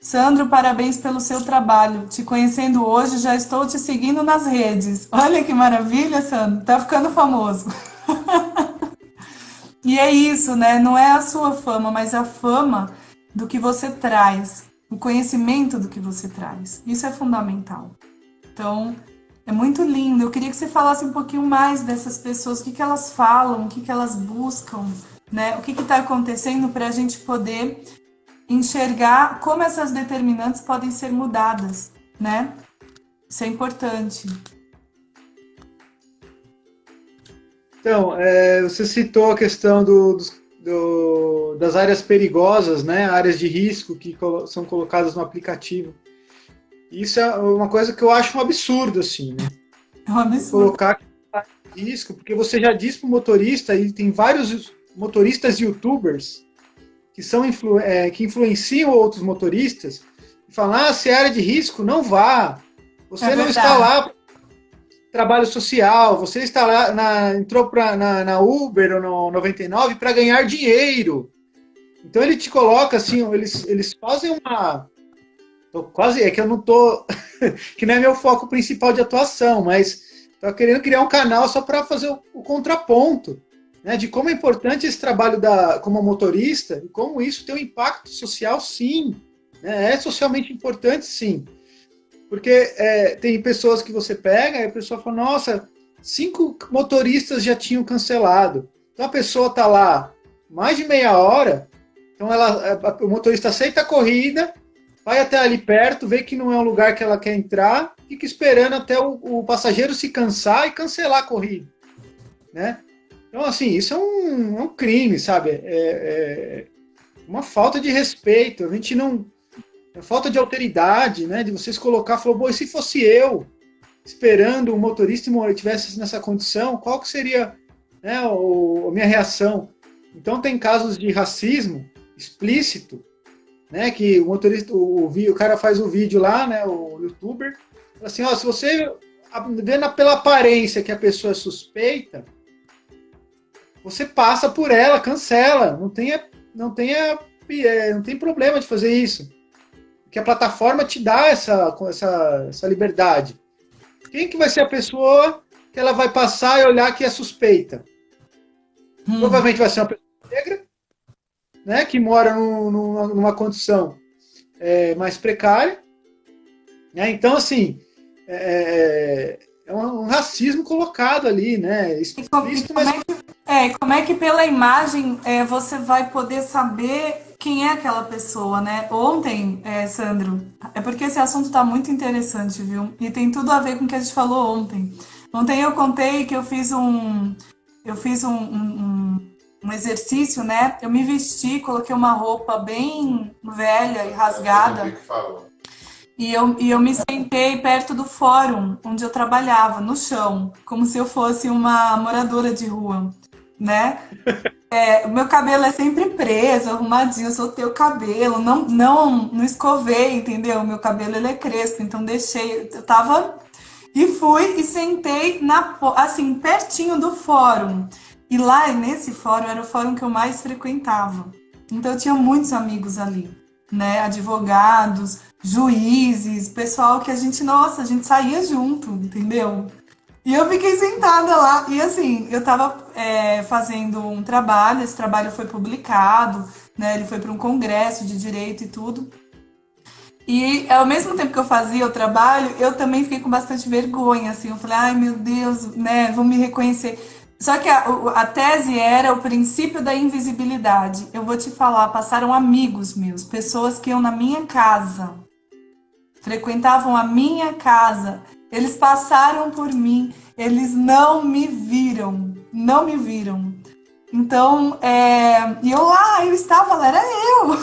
Sandro, parabéns pelo seu trabalho. Te conhecendo hoje, já estou te seguindo nas redes. Olha que maravilha, Sandro. Tá ficando famoso. E é isso, né? Não é a sua fama, mas a fama do que você traz. O conhecimento do que você traz. Isso é fundamental. Então, é muito lindo. Eu queria que você falasse um pouquinho mais dessas pessoas. O que elas falam, o que elas buscam, né? O que está acontecendo para a gente poder enxergar como essas determinantes podem ser mudadas, né? Isso é importante. Então, você citou a questão das áreas perigosas, né? Áreas de risco que são colocadas no aplicativo. Isso é uma coisa que eu acho um absurdo, assim, né? É um absurdo. Colocar risco, porque você já diz para o motorista, e tem vários motoristas youtubers que influenciam outros motoristas, e falam, se é área de risco, não vá. Você não está lá. trabalho social, você está lá entrou na Uber ou no 99 para ganhar dinheiro. Então ele te coloca assim, eles fazem uma. Quase, é que eu não tô. Que não é meu foco principal de atuação, mas tô querendo criar um canal só para fazer o contraponto, né, de como é importante esse trabalho como motorista e como isso tem um impacto social, sim. Né, é socialmente importante, sim. Porque tem pessoas que você pega e a pessoa fala, nossa, 5 motoristas já tinham cancelado. Então a pessoa está lá mais de meia hora, então o motorista aceita a corrida, vai até ali perto, vê que não é um lugar que ela quer entrar, fica esperando até o passageiro se cansar e cancelar a corrida. Né? Então, assim, isso é um crime, sabe? É uma falta de respeito. A gente não... É falta de alteridade, né? De vocês colocar, falou, bom, e se fosse eu esperando o motorista estivesse nessa condição, qual que seria, né, a minha reação? Então tem casos de racismo explícito, né? Que o motorista, o cara faz o vídeo lá, né? O youtuber, fala assim, ó, se você vendo pela aparência que a pessoa é suspeita, você passa por ela, cancela, não tem problema de fazer isso. Que a plataforma te dá essa liberdade. Quem que vai ser a pessoa que ela vai passar e olhar que é suspeita? Provavelmente vai ser uma pessoa negra, né, que mora numa condição mais precária. Né? Então, assim, é um racismo colocado ali, né? Como é que pela imagem você vai poder saber quem é aquela pessoa, né? Ontem, Sandro, é porque esse assunto está muito interessante, viu? E tem tudo a ver com o que a gente falou ontem. Ontem eu contei que eu fiz um exercício, né? Eu me vesti, coloquei uma roupa bem velha e rasgada. E eu me sentei perto do fórum onde eu trabalhava, no chão, como se eu fosse uma moradora de rua, né? O meu cabelo é sempre preso, arrumadinho, eu soltei o cabelo, não escovei, entendeu? O meu cabelo ele é crespo, então deixei, eu tava... E fui e sentei assim, pertinho do fórum. E lá, nesse fórum, era o fórum que eu mais frequentava. Então eu tinha muitos amigos ali, né? Advogados, juízes, pessoal que a gente saía junto, entendeu? E eu fiquei sentada lá, e assim, eu tava fazendo um trabalho, esse trabalho foi publicado, né? Ele foi para um congresso de direito e tudo. E ao mesmo tempo que eu fazia o trabalho, eu também fiquei com bastante vergonha, assim, eu falei, ai meu Deus, né, vão me reconhecer. Só que a tese era o princípio da invisibilidade. Eu vou te falar, passaram amigos meus, pessoas que iam na minha casa, frequentavam a minha casa, eles passaram por mim, eles não me viram. Então, e eu estava lá, era eu.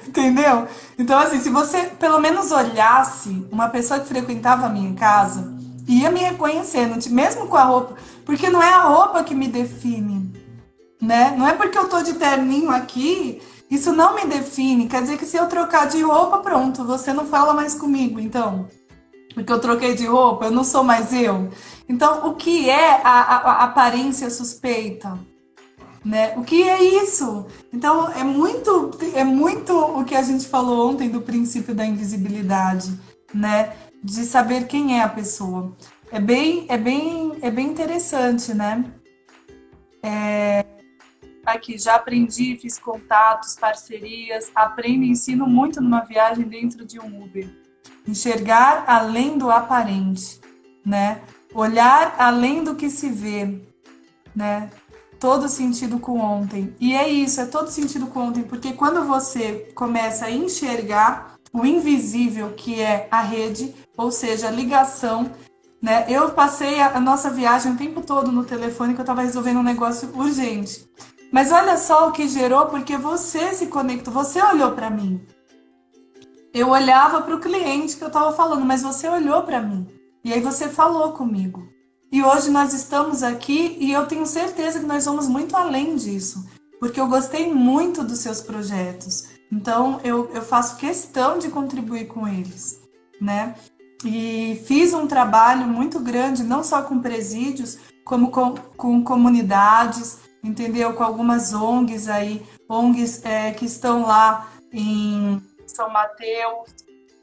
Entendeu? Então, assim, se você pelo menos olhasse uma pessoa que frequentava a minha casa, ia me reconhecendo, mesmo com a roupa, porque não é a roupa que me define, né? Não é porque eu tô de terninho aqui, isso não me define. Quer dizer que se eu trocar de roupa, pronto, você não fala mais comigo, então. Porque eu troquei de roupa, eu não sou mais eu. Então, o que é a aparência suspeita? Né? O que é isso? Então, é muito o que a gente falou ontem do princípio da invisibilidade, né? De saber quem é a pessoa. É bem interessante, né? Aqui, já aprendi, fiz contatos, parcerias, aprendo e ensino muito numa viagem dentro de um Uber. Enxergar além do aparente, né? Olhar além do que se vê, né? Todo sentido com ontem. E é isso, é todo sentido com ontem, porque quando você começa a enxergar o invisível que é a rede, ou seja, a ligação, né? Eu passei a nossa viagem o tempo todo no telefone que eu estava resolvendo um negócio urgente. Mas olha só o que gerou, porque você se conectou, você olhou para mim. Eu olhava para o cliente que eu estava falando, mas você olhou para mim. E aí você falou comigo. E hoje nós estamos aqui e eu tenho certeza que nós vamos muito além disso, porque eu gostei muito dos seus projetos. Então, eu faço questão de contribuir com eles, né? e fiz um trabalho muito grande, não só com presídios, como com comunidades, entendeu? Com algumas ONGs aí, ONGs que estão lá em São Mateus,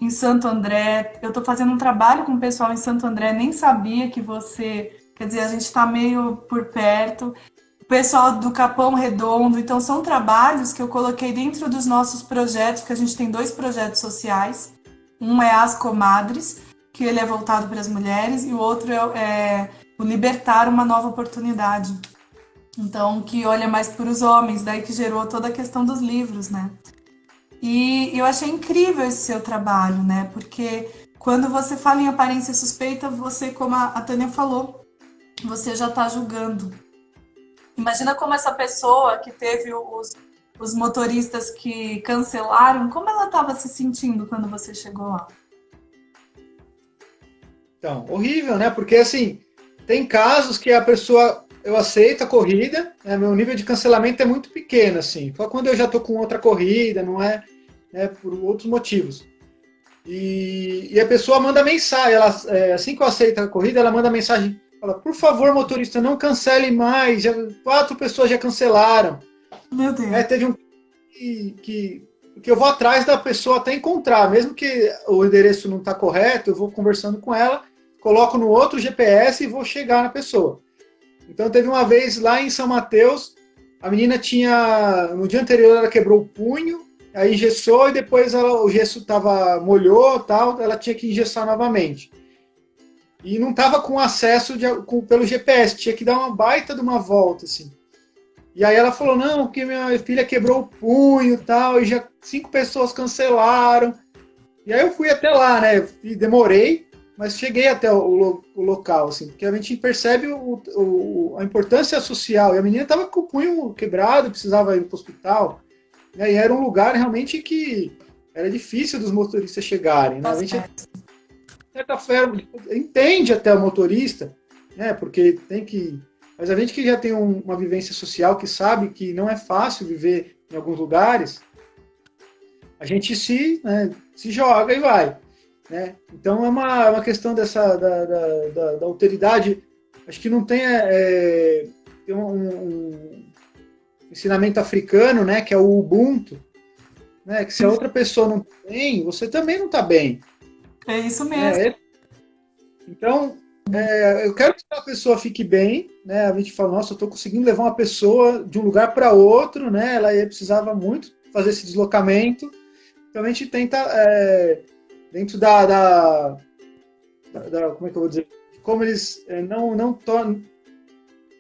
em Santo André. Eu estou fazendo um trabalho com o pessoal em Santo André, nem sabia que você... Quer dizer, a gente está meio por perto. O pessoal do Capão Redondo. Então, são trabalhos que eu coloquei dentro dos nossos projetos, porque a gente tem 2 projetos sociais. Um é As Comadres, que ele é voltado para as mulheres, e o outro é o Libertar uma Nova Oportunidade. Então, que olha mais para os homens, daí que gerou toda a questão dos livros, né? E eu achei incrível esse seu trabalho, né? Porque quando você fala em aparência suspeita, você, como a Tânia falou, você já está julgando. Imagina como essa pessoa que teve os motoristas que cancelaram, como ela estava se sentindo quando você chegou lá? Então, horrível, né? Porque, assim, tem casos que a pessoa, eu aceito a corrida, né? Meu nível de cancelamento é muito pequeno, assim. Só quando eu já tô com outra corrida, não é, né, por outros motivos. E a pessoa manda mensagem, assim que eu aceito a corrida, ela manda mensagem, fala, por favor, motorista, não cancele mais, 4 pessoas já cancelaram. Meu Deus. Teve um que eu vou atrás da pessoa até encontrar, mesmo que o endereço não está correto, eu vou conversando com ela, coloco no outro GPS e vou chegar na pessoa. Então teve uma vez lá em São Mateus, a menina no dia anterior ela quebrou o punho, aí engessou e depois o gesso molhou, tal, ela tinha que engessar novamente. E não estava com acesso pelo GPS, tinha que dar uma baita de uma volta, assim. E aí ela falou, não, porque minha filha quebrou o punho e tal, e já 5 pessoas cancelaram. E aí eu fui até lá, né? E demorei, mas cheguei até o local, assim, porque a gente percebe a importância social. E a menina estava com o punho quebrado, precisava ir para o hospital. Né? E era um lugar realmente que era difícil dos motoristas chegarem. Né? A gente, de certa forma, entende até o motorista, né? Porque tem que... Mas a gente que já tem uma vivência social, que sabe que não é fácil viver em alguns lugares, a gente se joga e vai. Né? Então é uma questão da alteridade. Acho que não tem, tem um ensinamento africano, né, que é o Ubuntu, né, que se a outra pessoa não está bem, você também não está bem. É isso mesmo. Então, eu quero que a pessoa fique bem, né? A gente fala, nossa, eu estou conseguindo levar uma pessoa de um lugar para outro, né? Ela precisava muito fazer esse deslocamento. Então a gente tenta, dentro como é que eu vou dizer? Como eles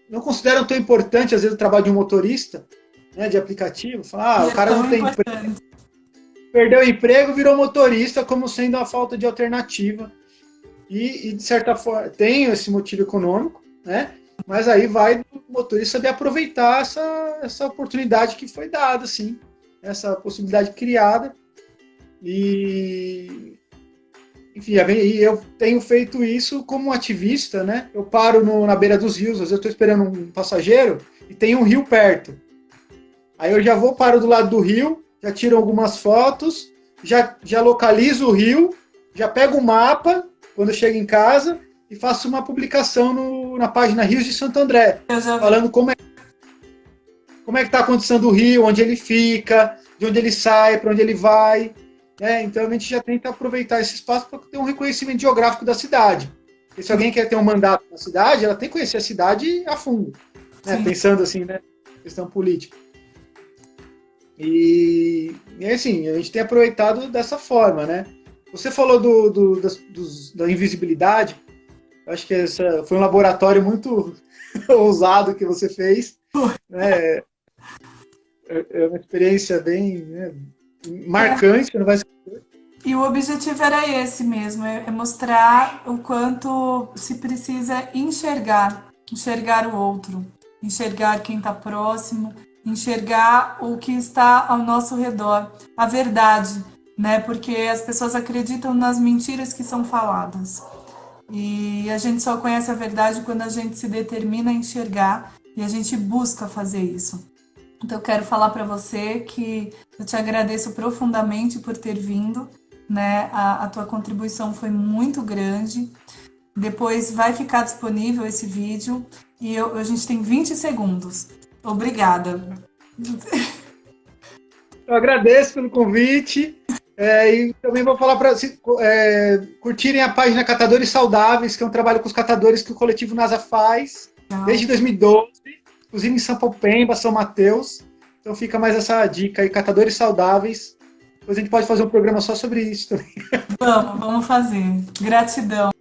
não consideram tão importante, às vezes, o trabalho de um motorista, né, de aplicativo. Falar, o cara não tem emprego, perdeu o emprego, virou motorista, como sendo uma falta de alternativa. E, de certa forma, tem esse motivo econômico, né? Mas aí vai do motorista saber aproveitar essa oportunidade que foi dada, assim, essa possibilidade criada. E, enfim, eu tenho feito isso como ativista, né? Eu paro na beira dos rios, às vezes eu estou esperando um passageiro e tem um rio perto. Aí eu já paro do lado do rio, já tiro algumas fotos, já localizo o rio, já pego o mapa quando eu chego em casa e faço uma publicação na página Rios de Santo André, falando como é que está acontecendo o rio, onde ele fica, de onde ele sai, para onde ele vai. Então a gente já tenta aproveitar esse espaço para ter um reconhecimento geográfico da cidade. Porque se alguém quer ter um mandato na cidade, ela tem que conhecer a cidade a fundo, né? Pensando assim, né, questão política. E assim, a gente tem aproveitado dessa forma, né? Você falou da invisibilidade. Acho que essa foi um laboratório muito ousado que você fez. Né? É uma experiência bem, né, marcante. Não vai esquecer. E o objetivo era esse mesmo, é mostrar o quanto se precisa enxergar o outro, enxergar quem está próximo, enxergar o que está ao nosso redor, a verdade, né? Porque as pessoas acreditam nas mentiras que são faladas. E a gente só conhece a verdade quando a gente se determina a enxergar e a gente busca fazer isso. Então eu quero falar para você que eu te agradeço profundamente por ter vindo. né? A tua contribuição foi muito grande. Depois vai ficar disponível esse vídeo e a gente tem 20 segundos. Obrigada. Eu agradeço pelo convite. E também vou falar para curtirem a página Catadores Saudáveis, que é um trabalho com os catadores que o coletivo NASA faz desde 2012, inclusive em São Paulo, São Mateus. Então fica mais essa dica aí, Catadores Saudáveis. Depois a gente pode fazer um programa só sobre isso também. Vamos fazer. Gratidão.